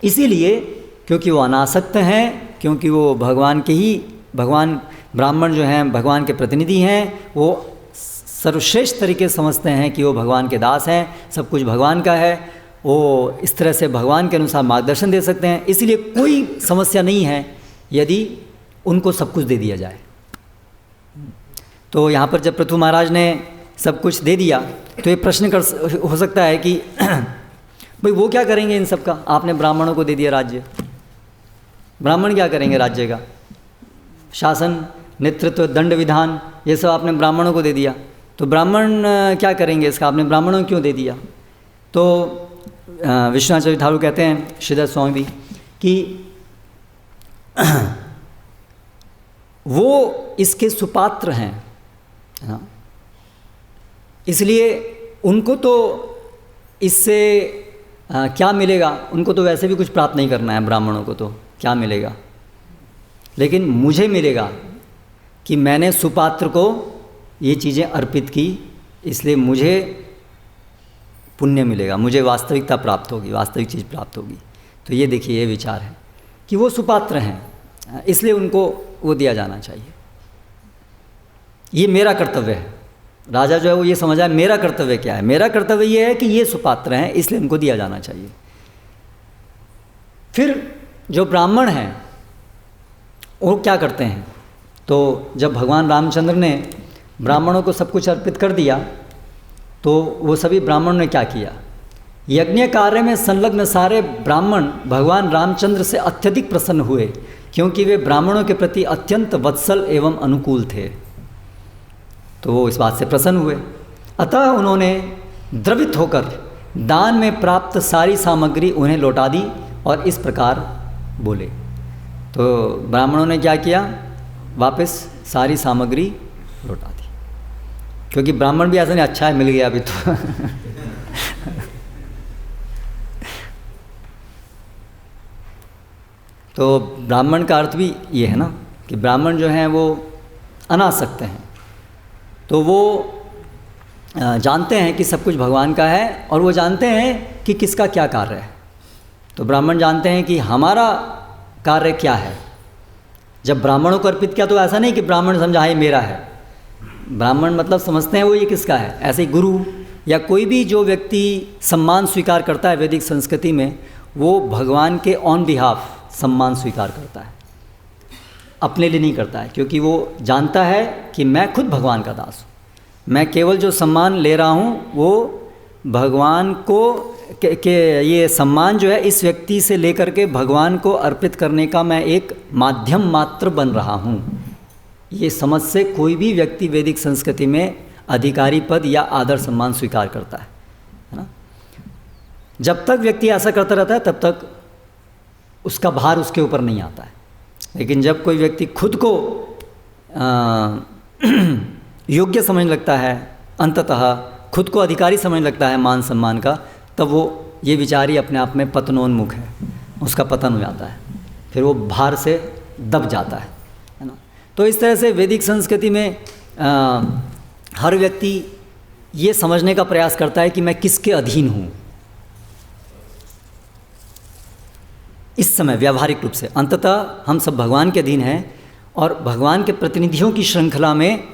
इसीलिए क्योंकि वो अनासक्त हैं, क्योंकि वो भगवान के ही, भगवान ब्राह्मण जो हैं भगवान के प्रतिनिधि हैं, वो सर्वश्रेष्ठ तरीके से समझते हैं कि वो भगवान के दास हैं, सब कुछ भगवान का है, वो इस तरह से भगवान के अनुसार मार्गदर्शन दे सकते हैं। इसलिए कोई समस्या नहीं है यदि उनको सब कुछ दे दिया जाए। तो यहाँ पर जब पृथु महाराज ने सब कुछ दे दिया तो ये प्रश्न हो सकता है कि भाई वो क्या करेंगे इन सब का, आपने ब्राह्मणों को दे दिया राज्य, ब्राह्मण क्या करेंगे राज्य का, शासन, नेतृत्व, दंड विधान, ये सब आपने ब्राह्मणों को दे दिया, तो ब्राह्मण क्या करेंगे इसका, आपने ब्राह्मणों को क्यों दे दिया। तो विश्वनाथ ठाकुर कहते हैं, श्रीधर स्वामी भी, कि वो इसके सुपात्र हैं, हाँ, इसलिए उनको तो इससे क्या मिलेगा, उनको तो वैसे भी कुछ प्राप्त नहीं करना है, ब्राह्मणों को तो क्या मिलेगा, लेकिन मुझे मिलेगा कि मैंने सुपात्र को ये चीज़ें अर्पित की, इसलिए मुझे पुण्य मिलेगा, मुझे वास्तविकता प्राप्त होगी, वास्तविक चीज़ प्राप्त होगी। तो ये देखिए, ये विचार है कि वो सुपात्र हैं, इसलिए उनको वो दिया जाना चाहिए, ये मेरा कर्तव्य है। राजा जो है वो ये समझा है मेरा कर्तव्य क्या है, मेरा कर्तव्य ये है कि ये सुपात्र हैं, इसलिए उनको दिया जाना चाहिए। फिर जो ब्राह्मण हैं वो क्या करते हैं, तो जब भगवान रामचंद्र ने ब्राह्मणों को सब कुछ अर्पित कर दिया तो वो सभी ब्राह्मणों ने क्या किया, यज्ञ कार्य में संलग्न सारे ब्राह्मण भगवान रामचंद्र से अत्यधिक प्रसन्न हुए, क्योंकि वे ब्राह्मणों के प्रति अत्यंत वत्सल एवं अनुकूल थे। तो वो इस बात से प्रसन्न हुए, अतः उन्होंने द्रवित होकर दान में प्राप्त सारी सामग्री उन्हें लौटा दी और इस प्रकार बोले। तो ब्राह्मणों ने क्या किया, वापस सारी सामग्री लौटा दी, क्योंकि ब्राह्मण भी ऐसा नहीं, अच्छा है मिल गया अभी तो तो ब्राह्मण का अर्थ भी ये है ना कि ब्राह्मण जो हैं वो अनासक्त हैं, तो वो जानते हैं कि सब कुछ भगवान का है और वो जानते हैं कि किसका क्या कार्य है। तो ब्राह्मण जानते हैं कि हमारा कार्य क्या है। जब ब्राह्मणों को अर्पित किया तो ऐसा नहीं कि ब्राह्मण समझा ये मेरा है। ब्राह्मण मतलब समझते हैं वो ये किसका है। ऐसे ही गुरु या कोई भी जो व्यक्ति सम्मान स्वीकार करता है वैदिक संस्कृति में, वो भगवान के ऑन बिहाफ सम्मान स्वीकार करता है, अपने लिए नहीं करता है, क्योंकि वो जानता है कि मैं खुद भगवान का दास हूँ। मैं केवल जो सम्मान ले रहा हूँ वो भगवान को के ये सम्मान जो है इस व्यक्ति से लेकर के भगवान को अर्पित करने का मैं एक माध्यम मात्र बन रहा हूँ। ये समझ से कोई भी व्यक्ति वैदिक संस्कृति में अधिकारी पद या आदर सम्मान स्वीकार करता है ना। जब तक व्यक्ति ऐसा करता रहता है तब तक उसका भार उसके ऊपर नहीं आता है। लेकिन जब कोई व्यक्ति खुद को योग्य समझने लगता है, अंततः खुद को अधिकारी समझने लगता है मान सम्मान का, तब वो ये विचार ही अपने आप में पतनोन्मुख है, उसका पतन हो जाता है, फिर वो भार से दब जाता है ना। तो इस तरह से वैदिक संस्कृति में हर व्यक्ति ये समझने का प्रयास करता है कि मैं किसके अधीन हूँ। इस समय व्यावहारिक रूप से अंततः हम सब भगवान के अधीन हैं और भगवान के प्रतिनिधियों की श्रृंखला में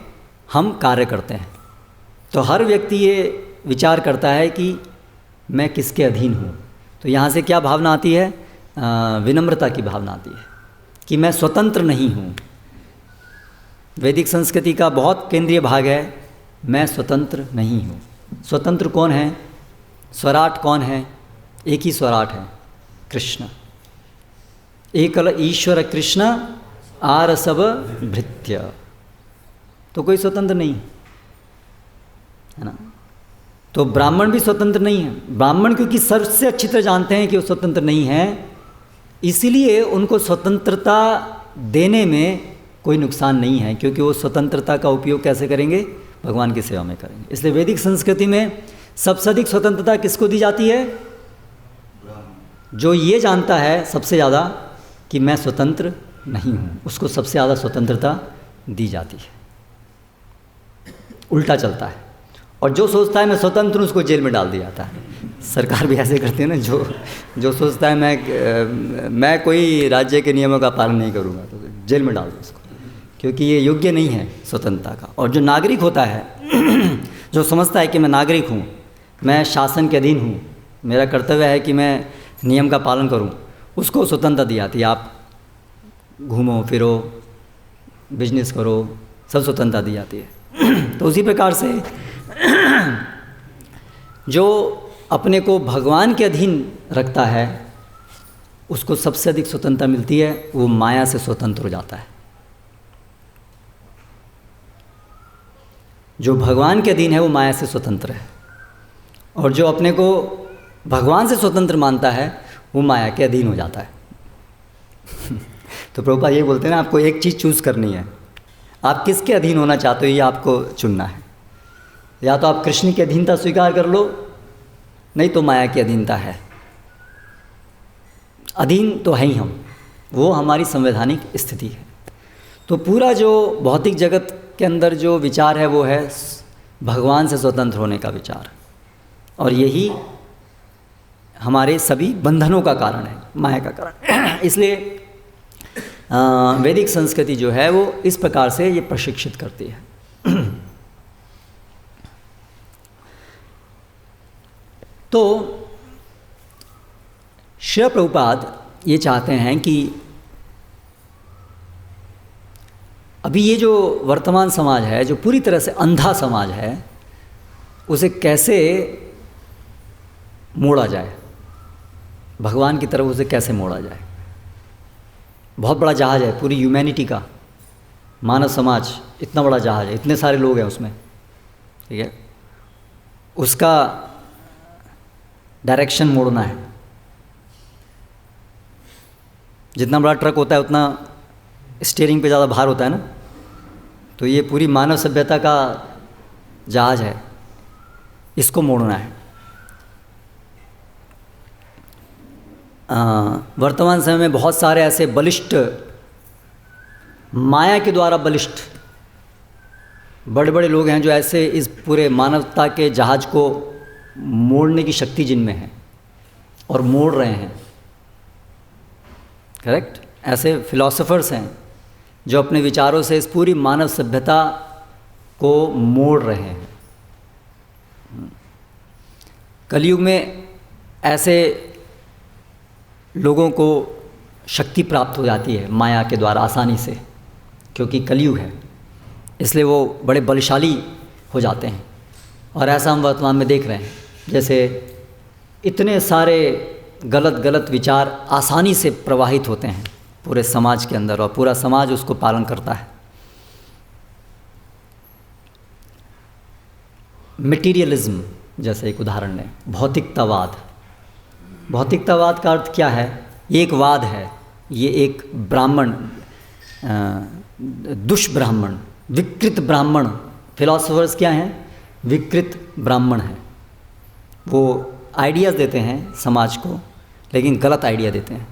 हम कार्य करते हैं। तो हर व्यक्ति ये विचार करता है कि मैं किसके अधीन हूँ। तो यहाँ से क्या भावना आती है? विनम्रता की भावना आती है कि मैं स्वतंत्र नहीं हूँ। वैदिक संस्कृति का बहुत केंद्रीय भाग है, मैं स्वतंत्र नहीं हूँ। स्वतंत्र कौन है? स्वराट कौन है? एक ही स्वराट है, कृष्ण। एकल ईश्वर कृष्ण आरसव भृत्य। तो कोई स्वतंत्र नहीं है ना। तो ब्राह्मण भी स्वतंत्र नहीं है। ब्राह्मण क्योंकि सबसे अच्छी तरह जानते हैं कि वो स्वतंत्र नहीं है, इसीलिए उनको स्वतंत्रता देने में कोई नुकसान नहीं है, क्योंकि वो स्वतंत्रता का उपयोग कैसे करेंगे? भगवान की सेवा में करेंगे। इसलिए वैदिक संस्कृति में सबसे अधिक स्वतंत्रता किसको दी जाती है? जो ये जानता है सबसे ज़्यादा कि मैं स्वतंत्र नहीं हूँ, उसको सबसे ज़्यादा स्वतंत्रता दी जाती है। उल्टा चलता है। और जो सोचता है मैं स्वतंत्र हूँ, उसको जेल में डाल दिया जाता है। सरकार भी ऐसे करती है ना, जो सोचता है मैं कोई राज्य के नियमों का पालन नहीं करूँगा, तो जेल में डाल दो उसको, क्योंकि ये योग्य नहीं है स्वतंत्रता का। और जो नागरिक होता है जो समझता है कि मैं नागरिक हूँ, मैं शासन के अधीन हूँ, मेरा कर्तव्य है कि मैं नियम का पालन करूँ, उसको स्वतंत्रता दी जाती है। आप घूमो फिरो, बिजनेस करो, सब स्वतंत्रता दी जाती है। तो उसी प्रकार से जो अपने को भगवान के अधीन रखता है उसको सबसे अधिक स्वतंत्रता मिलती है, वो माया से स्वतंत्र हो जाता है। जो भगवान के अधीन है वो माया से स्वतंत्र है, और जो अपने को भगवान से स्वतंत्र मानता है वो माया के अधीन हो जाता है। तो प्रभुपाद ये बोलते हैं ना, आपको एक चीज़ चूज़ करनी है, आप किसके अधीन होना चाहते हो ये आपको चुनना है। या तो आप कृष्ण की अधीनता स्वीकार कर लो, नहीं तो माया की अधीनता है। अधीन तो है ही हम, वो हमारी संवैधानिक स्थिति है। तो पूरा जो भौतिक जगत के अंदर जो विचार है वो है भगवान से स्वतंत्र होने का विचार, और यही हमारे सभी बंधनों का कारण है, माया का कारण। इसलिए वैदिक संस्कृति जो है वो इस प्रकार से ये प्रशिक्षित करती है। तो श्री प्रभुपाद ये चाहते हैं कि अभी ये जो वर्तमान समाज है, जो पूरी तरह से अंधा समाज है, उसे कैसे मोड़ा जाए, भगवान की तरफ उसे कैसे मोड़ा जाए। बहुत बड़ा जहाज़ है पूरी ह्यूमैनिटी का, मानव समाज इतना बड़ा जहाज़ है, इतने सारे लोग हैं उसमें, ठीक है। उसका डायरेक्शन मोड़ना है। जितना बड़ा ट्रक होता है उतना स्टीयरिंग पे ज़्यादा भार होता है ना, तो ये पूरी मानव सभ्यता का जहाज़ है, इसको मोड़ना है। वर्तमान समय में बहुत सारे ऐसे बलिष्ठ, माया के द्वारा बलिष्ठ बड़े बड़े लोग हैं जो ऐसे इस पूरे मानवता के जहाज़ को मोड़ने की शक्ति जिनमें है और मोड़ रहे हैं। करेक्ट? ऐसे फिलोसोफर्स हैं जो अपने विचारों से इस पूरी मानव सभ्यता को मोड़ रहे हैं। कलयुग में ऐसे लोगों को शक्ति प्राप्त हो जाती है माया के द्वारा आसानी से, क्योंकि कलयुग है, इसलिए वो बड़े बलशाली हो जाते हैं। और ऐसा हम वर्तमान में देख रहे हैं, जैसे इतने सारे गलत गलत विचार आसानी से प्रवाहित होते हैं पूरे समाज के अंदर, और पूरा समाज उसको पालन करता है। मटीरियलिज्म जैसे एक उदाहरण लें, भौतिकतावाद। भौतिकतावाद का अर्थ क्या है? ये एक वाद है, ये एक ब्राह्मण, दुष्ब्राह्मण, विकृत ब्राह्मण, फिलोसोफर्स क्या हैं? विकृत ब्राह्मण हैं। वो आइडियाज़ देते हैं समाज को, लेकिन गलत आइडिया देते हैं।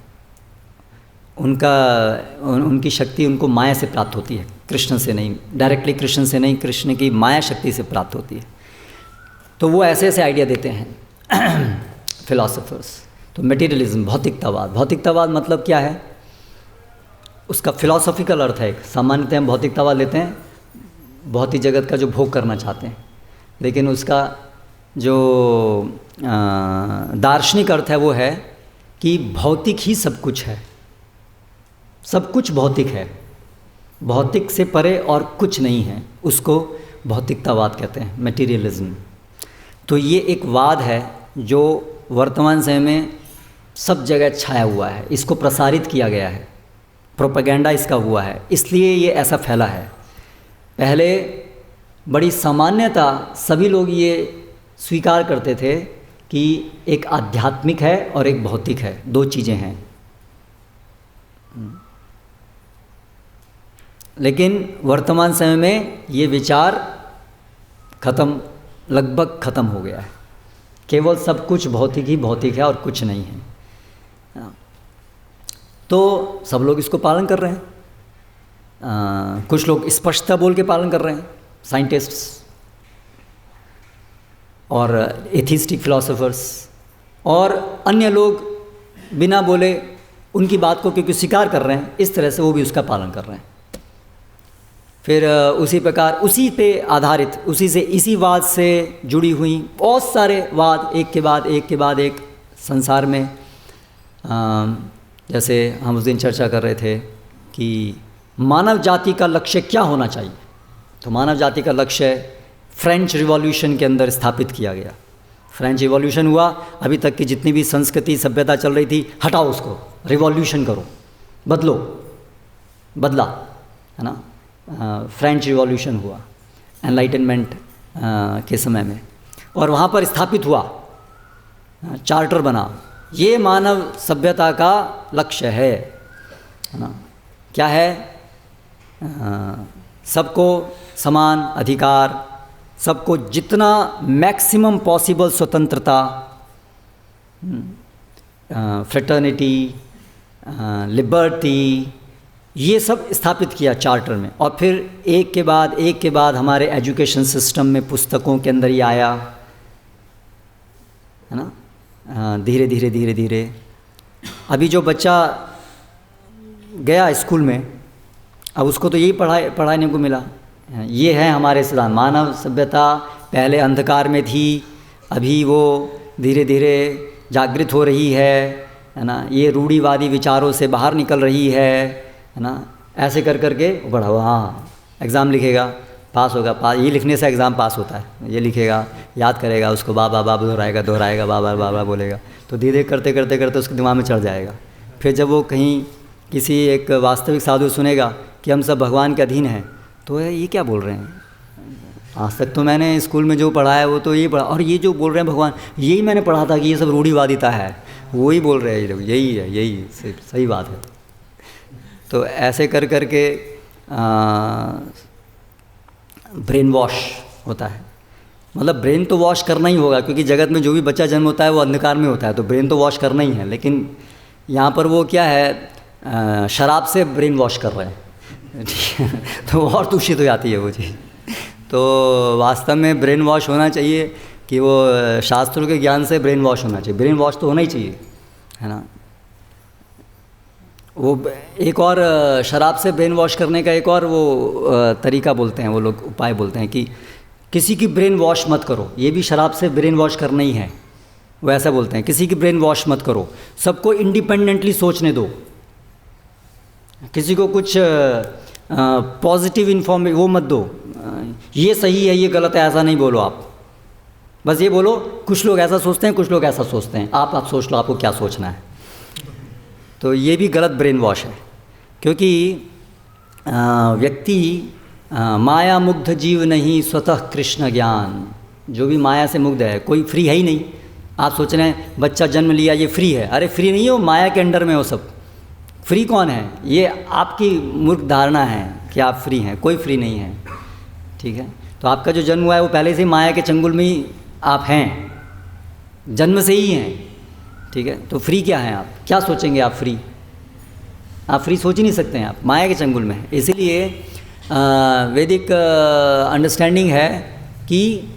उनकी शक्ति उनको माया से प्राप्त होती है, कृष्ण से नहीं, डायरेक्टली कृष्ण से नहीं, कृष्ण की माया शक्ति से प्राप्त होती है। तो वो ऐसे ऐसे आइडिया देते हैं फिलोसोफर्स। तो मटेरियलिज्म, भौतिकतावाद। भौतिकतावाद मतलब क्या है? उसका फिलॉसफिकल अर्थ है। सामान्यतः हम भौतिकतावाद लेते हैं भौतिक जगत का जो भोग करना चाहते हैं, लेकिन उसका जो दार्शनिक अर्थ है वो है कि भौतिक ही सब कुछ है, सब कुछ भौतिक है, भौतिक से परे और कुछ नहीं है। उसको भौतिकतावाद कहते हैं, मटेरियलिज्म। तो ये एक वाद है जो वर्तमान समय में सब जगह छाया हुआ है, इसको प्रसारित किया गया है, प्रोपेगेंडा इसका हुआ है, इसलिए ये ऐसा फैला है। पहले बड़ी सामान्यता सभी लोग ये स्वीकार करते थे कि एक आध्यात्मिक है और एक भौतिक है, दो चीज़ें हैं। लेकिन वर्तमान समय में ये विचार खत्म, लगभग खत्म हो गया है। केवल सब कुछ भौतिक ही भौतिक है और कुछ नहीं है। तो सब लोग इसको पालन कर रहे हैं। कुछ लोग स्पष्टता बोल के पालन कर रहे हैं, साइंटिस्ट्स और एथिस्टिक फिलोसोफर्स, और अन्य लोग बिना बोले उनकी बात को क्योंकि स्वीकार कर रहे हैं, इस तरह से वो भी उसका पालन कर रहे हैं। फिर उसी प्रकार उसी पे आधारित, उसी से, इसी वाद से जुड़ी हुई बहुत सारे वाद एक के बाद एक के बाद एक संसार में। जैसे हम उस दिन चर्चा कर रहे थे कि मानव जाति का लक्ष्य क्या होना चाहिए। तो मानव जाति का लक्ष्य फ्रेंच रिवॉल्यूशन के अंदर स्थापित किया गया। फ्रेंच रिवॉल्यूशन हुआ, अभी तक की जितनी भी संस्कृति सभ्यता चल रही थी, हटाओ उसको, रिवॉल्यूशन करो, बदलो, बदला, है ना। फ्रेंच रिवॉल्यूशन हुआ एनलाइटनमेंट के समय में, और वहाँ पर स्थापित हुआ, चार्टर बना, ये मानव सभ्यता का लक्ष्य है ना। क्या है? सबको समान अधिकार, सबको जितना मैक्सिमम पॉसिबल स्वतंत्रता, फ्रेटर्निटी, लिबर्टी, ये सब स्थापित किया चार्टर में। और फिर एक के बाद हमारे एजुकेशन सिस्टम में पुस्तकों के अंदर ये आया, है ना। धीरे धीरे अभी जो बच्चा गया स्कूल में, अब उसको तो यही पढ़ाने को मिला। ये है हमारे सिद्धांत। मानव सभ्यता पहले अंधकार में थी, अभी वो धीरे धीरे जागृत हो रही है ना। ये रूढ़िवादी विचारों से बाहर निकल रही है ना। ऐसे कर करके बढ़ा हुआ, हाँ एग्ज़ाम लिखेगा, पास होगा, पास, ये लिखने से एग्ज़ाम पास होता है। ये लिखेगा, याद करेगा, उसको बाबा बाबा दोहराएगा, बाबा बाबा बोलेगा, तो धीरे करते करते करते उसके दिमाग में चढ़ जाएगा। फिर जब वो कहीं किसी एक वास्तविक साधु सुनेगा कि हम सब भगवान के अधीन हैं, तो ये क्या बोल रहे हैं, आज तक तो मैंने स्कूल में जो पढ़ा है वो तो ये पढ़ा, और ये जो बोल रहे हैं भगवान, यही मैंने पढ़ा था कि ये सब रूढ़िवादिता है, वही बोल रहे हैं ये लोग, यही है, यही सही बात है। तो ऐसे कर करके ब्रेन वॉश होता है। मतलब ब्रेन तो वॉश करना ही होगा, क्योंकि जगत में जो भी बच्चा जन्म होता है वो अंधकार में होता है, तो ब्रेन तो वॉश करना ही है। लेकिन यहाँ पर वो क्या है, शराब से ब्रेन वॉश कर रहे हैं तो और दूषित हो जाती है वो चीज़। तो वास्तव में ब्रेन वॉश होना चाहिए कि वो शास्त्रों के ज्ञान से ब्रेन वॉश होना चाहिए, ब्रेन वॉश तो होना ही चाहिए, है ना। वो एक और शराब से ब्रेन वॉश करने का एक और वो तरीका बोलते हैं वो लोग, उपाय बोलते हैं कि किसी की ब्रेन वॉश मत करो, ये भी शराब से ब्रेन वॉश करना ही है। वो ऐसा बोलते हैं, किसी की ब्रेन वॉश मत करो, सबको इंडिपेंडेंटली सोचने दो, किसी को कुछ पॉजिटिव इन्फॉर्मेशन वो मत दो, ये सही है ये गलत है ऐसा नहीं बोलो आप, बस ये बोलो कुछ लोग ऐसा सोचते हैं कुछ लोग ऐसा सोचते हैं, आप सोच लो आपको क्या सोचना है। तो ये भी गलत ब्रेन वॉश है, क्योंकि व्यक्ति माया मुग्ध जीव नहीं स्वतः कृष्ण ज्ञान, जो भी माया से मुग्ध है, कोई फ्री है ही नहीं। आप सोच रहे हैं बच्चा जन्म लिया ये फ्री है, अरे फ्री नहीं हो, माया के अंडर में हो सब। फ्री कौन है? ये आपकी मूर्ख धारणा है कि आप फ्री हैं, कोई फ्री नहीं है, ठीक है। तो आपका जो जन्म हुआ है वो पहले से माया के चंगुल में ही आप हैं, जन्म से ही हैं, ठीक है। तो फ्री क्या हैं आप? क्या सोचेंगे आप फ्री? आप फ्री सोच ही नहीं सकते हैं, आप माया के चंगुल में हैं। इसीलिए वैदिक अंडरस्टैंडिंग है कि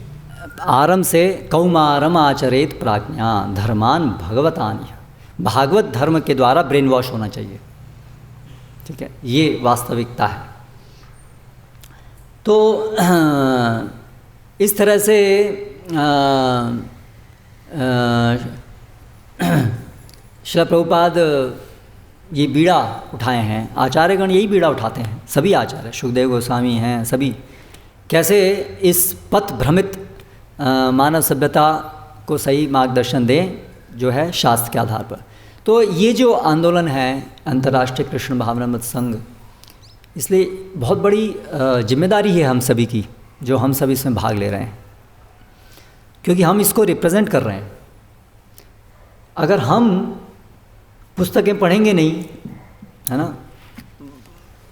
आरंभ से कौमारम आचरेत प्राज्ञा धर्मान भगवतान्य, भागवत धर्म के द्वारा ब्रेन वॉश होना चाहिए, ठीक है, ये वास्तविकता है। तो इस तरह से श्रील प्रभुपाद ये बीड़ा उठाए हैं, आचार्यगण यही बीड़ा उठाते हैं, सभी आचार्य, सुखदेव गोस्वामी हैं, सभी कैसे इस पथ भ्रमित मानव सभ्यता को सही मार्गदर्शन दें, जो है शास्त्र के आधार पर। तो ये जो आंदोलन है अंतर्राष्ट्रीय कृष्ण भावनामृत संघ, इसलिए बहुत बड़ी जिम्मेदारी है हम सभी की, जो हम सभी इसमें भाग ले रहे हैं, क्योंकि हम इसको रिप्रेजेंट कर रहे हैं। अगर हम पुस्तकें पढ़ेंगे नहीं, है ना,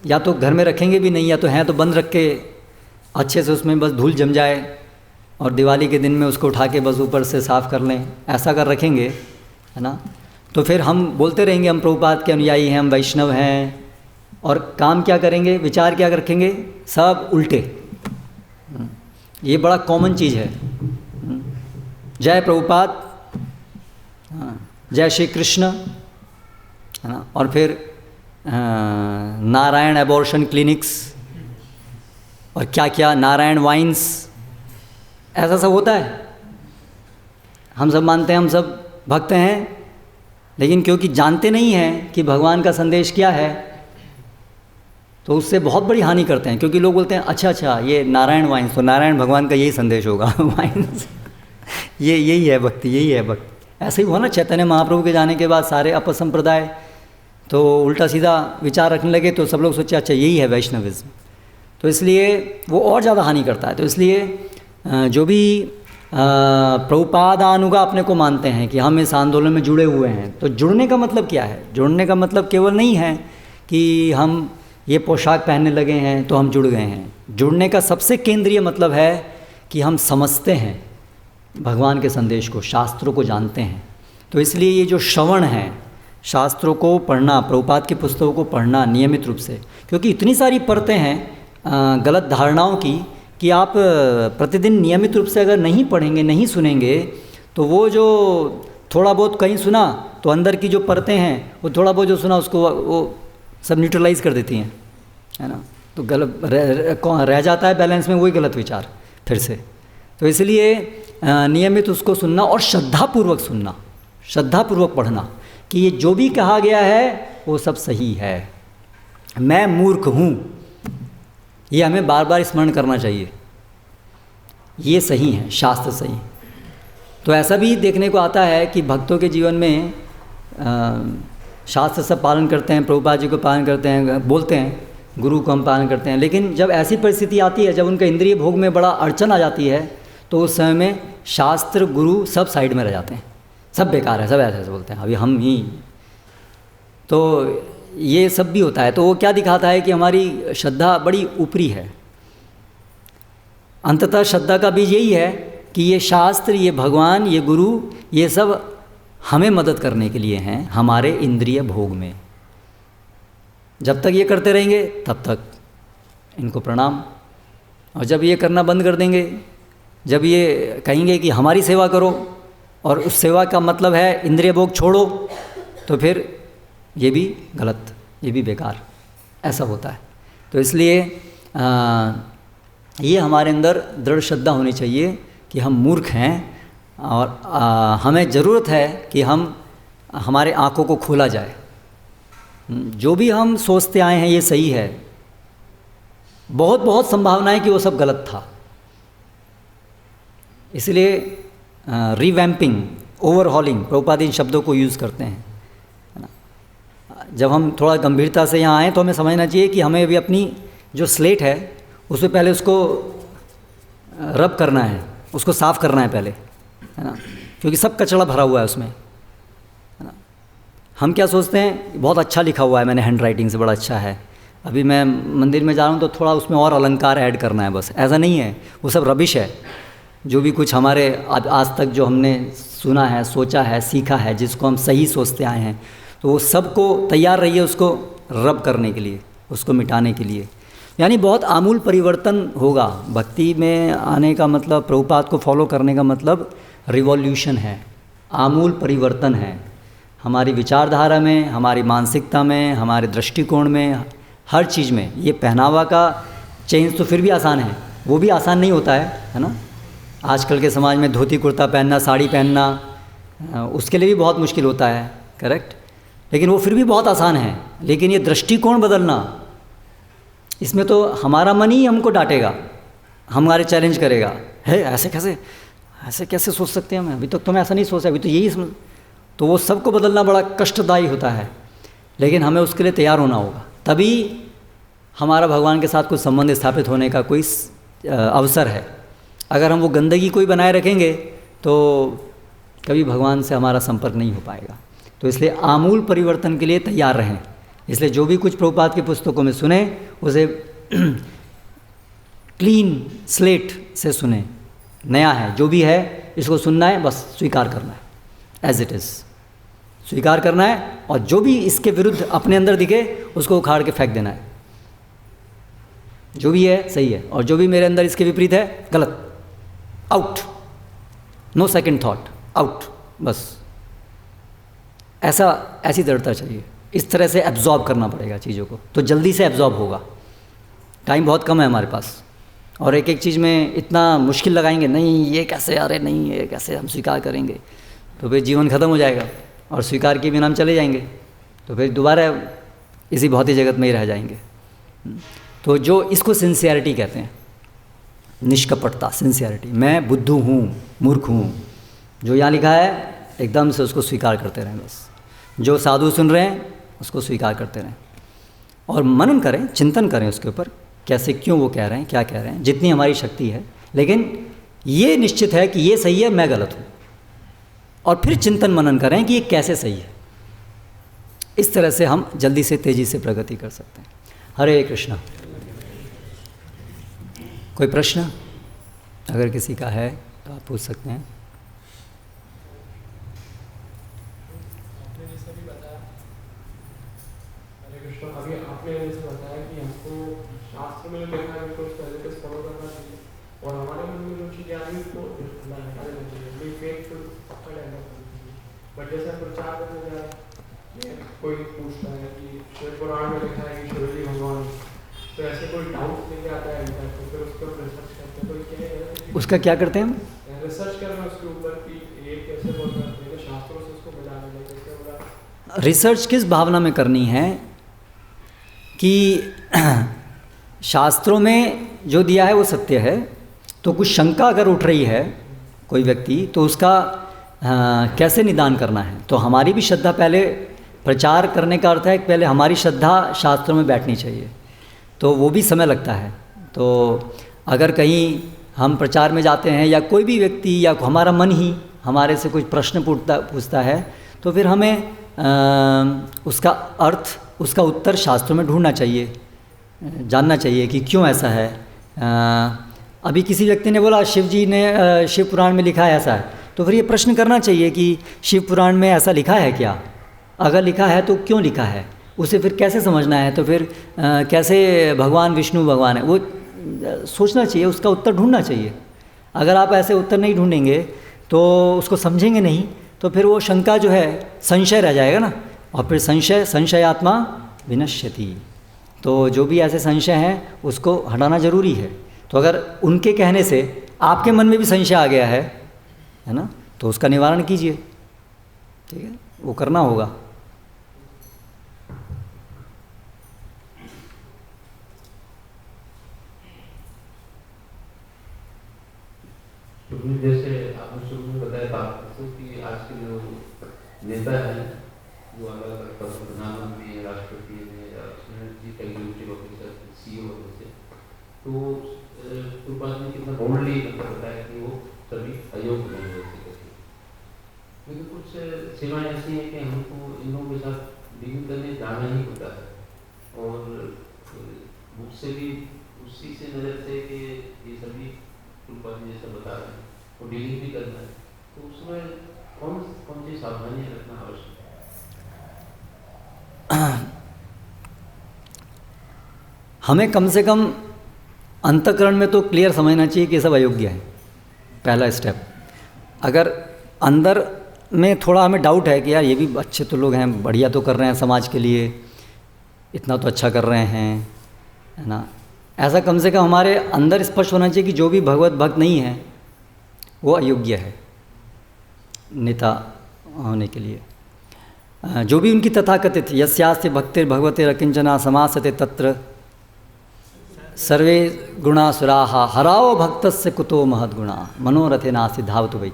या तो घर में रखेंगे भी नहीं, या तो हैं तो बंद रख के अच्छे से उसमें बस धूल जम जाए और दिवाली के दिन में उसको उठा के बस ऊपर से साफ़ कर लें, ऐसा अगर रखेंगे, है ना, तो फिर हम बोलते रहेंगे हम प्रभुपाद के अनुयायी हैं, हम वैष्णव हैं, और काम क्या करेंगे, विचार क्या रखेंगे, सब उल्टे। ये बड़ा कॉमन चीज़ है। जय प्रभुपाद, जय श्री कृष्ण, है ना, और फिर नारायण एबॉर्शन क्लिनिक्स और क्या क्या, नारायण वाइन्स, ऐसा सब होता है। हम सब मानते हैं हम सब भक्त हैं, लेकिन क्योंकि जानते नहीं हैं कि भगवान का संदेश क्या है, तो उससे बहुत बड़ी हानि करते हैं। क्योंकि लोग बोलते हैं अच्छा ये नारायण वाइन्स, तो नारायण भगवान का यही संदेश होगा वाइन्स, ये यही है भक्ति, यही है भक्ति। ऐसे ही हुआ ना, चैतन्य महाप्रभु के जाने के बाद सारे अपसंप्रदाय तो उल्टा सीधा विचार रखने लगे, तो सब लोग सोचे अच्छा यही है वैष्णविज्म, तो इसलिए वो और ज़्यादा हानि करता है। तो इसलिए जो भी प्रभुपादानुगा अपने को मानते हैं कि हम इस आंदोलन में जुड़े हुए हैं, तो जुड़ने का मतलब क्या है? जुड़ने का मतलब केवल नहीं है कि हम ये पोशाक पहनने लगे हैं तो हम जुड़ गए हैं। जुड़ने का सबसे केंद्रीय मतलब है कि हम समझते हैं भगवान के संदेश को, शास्त्रों को जानते हैं। तो इसलिए ये जो श्रवण है, शास्त्रों को पढ़ना, प्रभुपाद की पुस्तकों को पढ़ना नियमित रूप से, क्योंकि इतनी सारी परतें हैं गलत धारणाओं की कि आप प्रतिदिन नियमित रूप से अगर नहीं पढ़ेंगे, नहीं सुनेंगे, तो वो जो थोड़ा बहुत कहीं सुना तो अंदर की जो परतें हैं, वो थोड़ा बहुत जो सुना उसको वो सब न्यूट्रलाइज कर देती हैं, है ना। तो गलत रह जाता है बैलेंस में वही गलत विचार फिर से। तो इसलिए नियमित उसको सुनना और श्रद्धापूर्वक सुनना, श्रद्धापूर्वक पढ़ना कि ये जो भी कहा गया है वो सब सही है, मैं मूर्ख हूँ, ये हमें बार बार स्मरण करना चाहिए, ये सही है, शास्त्र सही। तो ऐसा भी देखने को आता है कि भक्तों के जीवन में शास्त्र सब पालन करते हैं, प्रभुपाद जी को पालन करते हैं, बोलते हैं गुरु को हम पालन करते हैं, लेकिन जब ऐसी परिस्थिति आती है, जब उनका इंद्रिय भोग में बड़ा अड़चन आ जाती है, तो उस समय में शास्त्र गुरु सब साइड में रह जाते हैं, सब बेकार है, सब ऐसे बोलते हैं अभी हम ही। तो ये सब भी होता है। तो वो क्या दिखाता है कि हमारी श्रद्धा बड़ी ऊपरी है। अंततः श्रद्धा का बीज यही है कि ये शास्त्र, ये भगवान, ये गुरु, ये सब हमें मदद करने के लिए हैं हमारे इंद्रिय भोग में। जब तक ये करते रहेंगे तब तक इनको प्रणाम, और जब ये करना बंद कर देंगे, जब ये कहेंगे कि हमारी सेवा करो और उस सेवा का मतलब है इंद्रिय भोग छोड़ो, तो फिर ये भी गलत, ये भी बेकार, ऐसा होता है। तो इसलिए ये हमारे अंदर दृढ़ श्रद्धा होनी चाहिए कि हम मूर्ख हैं और हमें ज़रूरत है कि हमारे आँखों को खोला जाए। जो भी हम सोचते आए हैं ये सही है, बहुत बहुत संभावना है कि वो सब गलत था। इसलिए रिवैम्पिंग, ओवरहॉलिंग, प्रभुपाद इन शब्दों को यूज़ करते हैं, है ना। जब हम थोड़ा गंभीरता से यहाँ आएँ तो हमें समझना चाहिए कि हमें भी अपनी जो स्लेट है उसमें पहले उसको रब करना है, उसको साफ़ करना है पहले, है ना, क्योंकि सब कचरा भरा हुआ है उसमें, है ना। हम क्या सोचते हैं, बहुत अच्छा लिखा हुआ है, मैंने हैंड राइटिंग से, बड़ा अच्छा है, अभी मैं मंदिर में जा रहा हूँ तो थोड़ा उसमें और अलंकार ऐड करना है, बस। ऐसा नहीं है, वो सब रबिश है। जो भी कुछ हमारे आज तक जो हमने सुना है, सोचा है, सीखा है, जिसको हम सही सोचते आए हैं, तो वो सबको तैयार रहिए उसको रब करने के लिए, उसको मिटाने के लिए। यानी बहुत आमूल परिवर्तन होगा। भक्ति में आने का मतलब, प्रभुपाद को फॉलो करने का मतलब रिवॉल्यूशन है, आमूल परिवर्तन है हमारी विचारधारा में, हमारी मानसिकता में, हमारे दृष्टिकोण में, हर चीज़ में। ये पहनावा का चेंज तो फिर भी आसान है, वो भी आसान नहीं होता है ना। आजकल के समाज में धोती कुर्ता पहनना, साड़ी पहनना, उसके लिए भी बहुत मुश्किल होता है, करेक्ट, लेकिन वो फिर भी बहुत आसान है। लेकिन ये दृष्टिकोण बदलना, इसमें तो हमारा मन ही हमको डांटेगा, हमारे चैलेंज करेगा, है ऐसे कैसे सोच सकते हैं हम, अभी तक तो मैं ऐसा नहीं सोचा, अभी तो यही समझ। तो वो सबको बदलना बड़ा कष्टदायी होता है, लेकिन हमें उसके लिए तैयार होना होगा, तभी हमारा भगवान के साथ कुछ संबंध स्थापित होने का कोई अवसर है। अगर हम वो गंदगी कोई बनाए रखेंगे तो कभी भगवान से हमारा संपर्क नहीं हो पाएगा। तो इसलिए आमूल परिवर्तन के लिए तैयार रहें। इसलिए जो भी कुछ प्रभुपाद की पुस्तकों में सुने उसे क्लीन स्लेट से सुने, नया है, जो भी है इसको सुनना है, बस स्वीकार करना है, एज इट इज़ स्वीकार करना है, और जो भी इसके विरुद्ध अपने अंदर दिखे उसको उखाड़ के फेंक देना है। जो भी है सही है, और जो भी मेरे अंदर इसके विपरीत है गलत, out, no second thought, out, बस। ऐसी दृढ़ता चाहिए। इस तरह से एब्जॉर्ब करना पड़ेगा चीज़ों को, तो जल्दी से एब्जॉर्ब होगा। टाइम बहुत कम है हमारे पास, और एक एक चीज़ में इतना मुश्किल लगाएंगे, नहीं ये कैसे, अरे नहीं ये कैसे हम स्वीकार करेंगे, तो फिर जीवन ख़त्म हो जाएगा, और स्वीकार के बिना हम चले जाएंगे, तो फिर दोबारा इसी भौतिक जगत में ही रह जाएंगे। तो जो इसको सिंसियरिटी कहते हैं, निष्कपटता, सिंसियरिटी, मैं बुद्धू हूँ, मूर्ख हूँ, जो यहाँ लिखा है एकदम से उसको स्वीकार करते रहें, बस। जो साधु सुन रहे हैं उसको स्वीकार करते रहें, और मनन करें, चिंतन करें उसके ऊपर, कैसे, क्यों वो कह रहे हैं, क्या कह रहे हैं, जितनी हमारी शक्ति है। लेकिन ये निश्चित है कि ये सही है, मैं गलत हूँ, और फिर चिंतन मनन करें कि ये कैसे सही है। इस तरह से हम जल्दी से, तेज़ी से प्रगति कर सकते हैं। हरे कृष्णा। कोई प्रश्न अगर किसी का है तो आप पूछ सकते हैं। अभी आपने जैसे बताया कि हमको शास्त्र में लिखा है उसको पहले से फॉलो करना चाहिए, और हमारे मन में जो चीज़ें आ रही उसको हटा देना चाहिए, बी फेथफुल, पक्का रहना चाहिए। बट जैसे प्रचार करने जा रहे हैं, कोई पूछता है कि शिव पुराण में लिखा है कि शिव जी भगवान, तो ऐसे कोई डाउट लेके आता है तो फिर उसके ऊपर रिसर्च करते हैं, तो क्या है उसका क्या करते हैं हम? रिसर्च करना उसके ऊपर कि ये कैसे बोल रहा है, शास्त्रों से उसको मिला देना, जैसे बोला। रिसर्च किस भावना में करनी है कि शास्त्रों में जो दिया है वो सत्य है, तो कुछ शंका अगर उठ रही है कोई व्यक्ति, तो उसका कैसे निदान करना है। तो हमारी भी श्रद्धा, पहले प्रचार करने का अर्थ है कि पहले हमारी श्रद्धा शास्त्रों में बैठनी चाहिए, तो वो भी समय लगता है। तो अगर कहीं हम प्रचार में जाते हैं, या कोई भी व्यक्ति या हमारा मन ही हमारे से कुछ प्रश्न पूछता है, तो फिर हमें उसका अर्थ, उसका उत्तर शास्त्रों में ढूंढना चाहिए, जानना चाहिए कि क्यों ऐसा है। अभी किसी व्यक्ति ने बोला शिव जी ने शिव पुराण में लिखा है ऐसा है, तो फिर ये प्रश्न करना चाहिए कि शिव पुराण में ऐसा लिखा है क्या, अगर लिखा है तो क्यों लिखा है, उसे फिर कैसे समझना है, तो फिर कैसे भगवान विष्णु भगवान है, वो सोचना चाहिए, उसका उत्तर ढूंढना चाहिए। अगर आप ऐसे उत्तर नहीं ढूंढेंगे तो उसको समझेंगे नहीं, तो फिर वो शंका जो है संशय रह जाएगा ना, और फिर संशयात्मा विनश्यति। तो जो भी ऐसे संशय हैं उसको हटाना ज़रूरी है। तो अगर उनके कहने से आपके मन में भी संशय आ गया है ना, तो उसका निवारण कीजिए, ठीक है, वो करना होगा। तो जैसे आपने शुरू में बताया था कि आज के जो नेता हैं, जो अलग अलग प्रधानमंत्री है, राष्ट्रपति है, चीफ एग्जीक्यूटिव ऑफिसर, CEO जैसे, तो कृपाल ने कितना बोल्डली बताया कि वो सभी अयोग्य नहीं हो सकते। लेकिन कुछ सेवाएं ऐसी हैं कि हमको इन लोगों के साथ डील करने जाना ही होता है, और मुझसे भी उसी से नज़र से कि ये सभी कृपाल जी जैसा बता रहे हैं वो डीलिंग भी करना है, तो उसमें कौन कौन सी सावधानियाँ रखना आवश्यक है? हमें कम से कम अंतःकरण में तो क्लियर समझना चाहिए कि ये सब अयोग्य है, पहला स्टेप। अगर अंदर में थोड़ा हमें डाउट है कि यार ये भी अच्छे तो लोग हैं, बढ़िया तो कर रहे हैं समाज के लिए, इतना तो अच्छा कर रहे हैं, है ना, ऐसा कम से कम हमारे अंदर स्पष्ट होना चाहिए कि जो भी भगवत भक्त नहीं है वो अयोग्य है नेता होने के लिए। जो भी उनकी तथाकथित यस्यास्ति भक्तिर भगवते रकिंचना समासते तत्र सर्वे गुणा सुराहा हराओ भक्तस्य कुतो महद्गुणा मनोरथे नास्ति धावतु वै।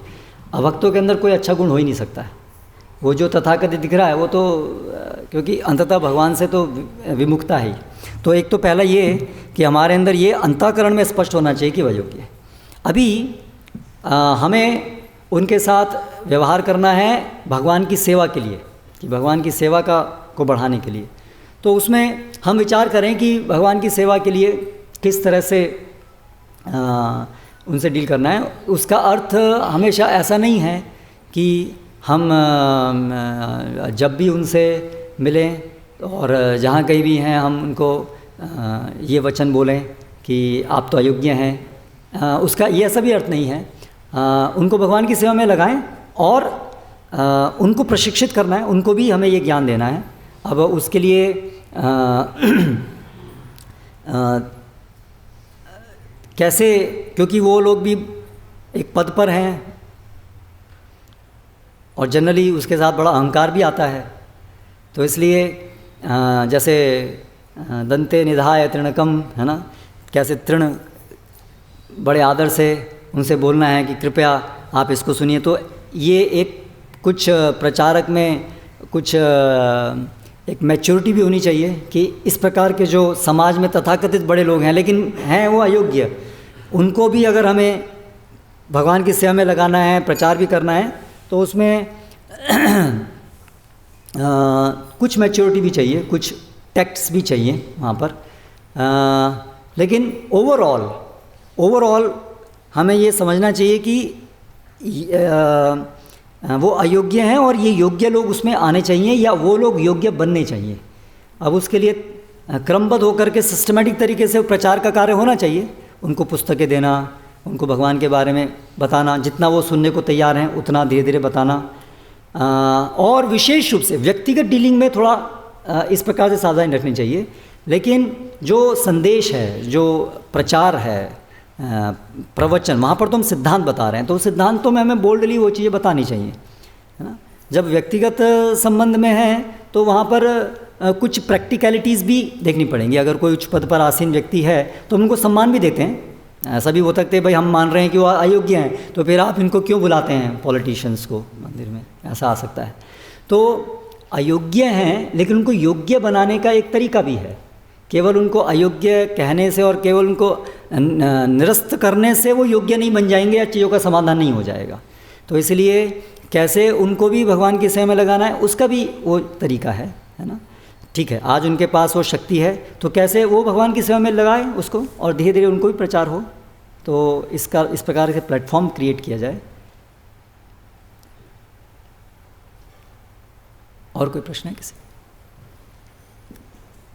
अभक्तों के अंदर कोई अच्छा गुण हो ही नहीं सकता है। वो जो तथाकथित दिख रहा है वो तो क्योंकि अंततः भगवान से तो विमुखता है ही। तो एक तो पहला ये कि हमारे अंदर ये अंतःकरण में स्पष्ट होना चाहिए कि वह योग्य है। अभी हमें उनके साथ व्यवहार करना है भगवान की सेवा के लिए, कि भगवान की सेवा को बढ़ाने के लिए। तो उसमें हम विचार करें कि भगवान की सेवा के लिए किस तरह से उनसे डील करना है। उसका अर्थ हमेशा ऐसा नहीं है कि हम जब भी उनसे मिलें और जहाँ कहीं भी हैं हम उनको ये वचन बोलें कि आप तो अयोग्य हैं। उसका ये ऐसा भी अर्थ नहीं है। उनको भगवान की सेवा में लगाएं और उनको प्रशिक्षित करना है, उनको भी हमें ये ज्ञान देना है। अब उसके लिए कैसे, क्योंकि वो लोग भी एक पद पर हैं और जनरली उसके साथ बड़ा अहंकार भी आता है, तो इसलिए जैसे दंते निधाय तृणकम, है ना, कैसे तृण बड़े आदर से उनसे बोलना है कि कृपया आप इसको सुनिए। तो ये एक कुछ प्रचारक में कुछ एक मैच्योरिटी भी होनी चाहिए कि इस प्रकार के जो समाज में तथाकथित बड़े लोग हैं लेकिन हैं वो अयोग्य, उनको भी अगर हमें भगवान की सेवा में लगाना है, प्रचार भी करना है, तो उसमें कुछ मैच्योरिटी भी चाहिए, कुछ टैक्ट्स भी चाहिए वहाँ पर। लेकिन ओवरऑल हमें ये समझना चाहिए कि वो अयोग्य हैं और ये योग्य लोग उसमें आने चाहिए या वो लोग योग्य बनने चाहिए। अब उसके लिए क्रमबद्ध होकर के सिस्टमेटिक तरीके से प्रचार का कार्य होना चाहिए। उनको पुस्तकें देना, उनको भगवान के बारे में बताना, जितना वो सुनने को तैयार हैं उतना धीरे धीरे बताना। और विशेष रूप से व्यक्तिगत डीलिंग में थोड़ा इस प्रकार से सावधानी रखनी चाहिए। लेकिन जो संदेश है, जो प्रचार है, प्रवचन, वहाँ पर तो हम सिद्धांत बता रहे हैं, तो सिद्धांतों में हमें बोल्डली वो चीज़ें बतानी चाहिए, है ना। जब व्यक्तिगत संबंध में है तो वहाँ पर कुछ प्रैक्टिकलिटीज़ भी देखनी पड़ेंगी। अगर कोई उच्च पद पर आसीन व्यक्ति है तो हम उनको सम्मान भी देते हैं। ऐसा भी हो सकता है भाई हम मान रहे हैं कि वो अयोग्य हैं, तो फिर आप इनको क्यों बुलाते हैं पॉलिटिशियंस को मंदिर में, ऐसा आ सकता है। तो अयोग्य हैं लेकिन उनको योग्य बनाने का एक तरीका भी है। केवल उनको अयोग्य कहने से और केवल उनको निरस्त करने से वो योग्य नहीं बन जाएंगे या चीज़ों का समाधान नहीं हो जाएगा। तो इसलिए कैसे उनको भी भगवान की सेवा में लगाना है उसका भी वो तरीका है ना। ठीक है, आज उनके पास वो शक्ति है तो कैसे वो भगवान की सेवा में लगाए उसको और धीरे धीरे उनको भी प्रचार हो, तो इस प्रकार से प्लेटफॉर्म क्रिएट किया जाए। और कोई प्रश्न है किसी?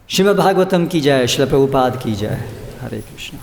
श्रीमद् भागवतम की जय, श्रील प्रभुपाद की जय। हरे कृष्ण।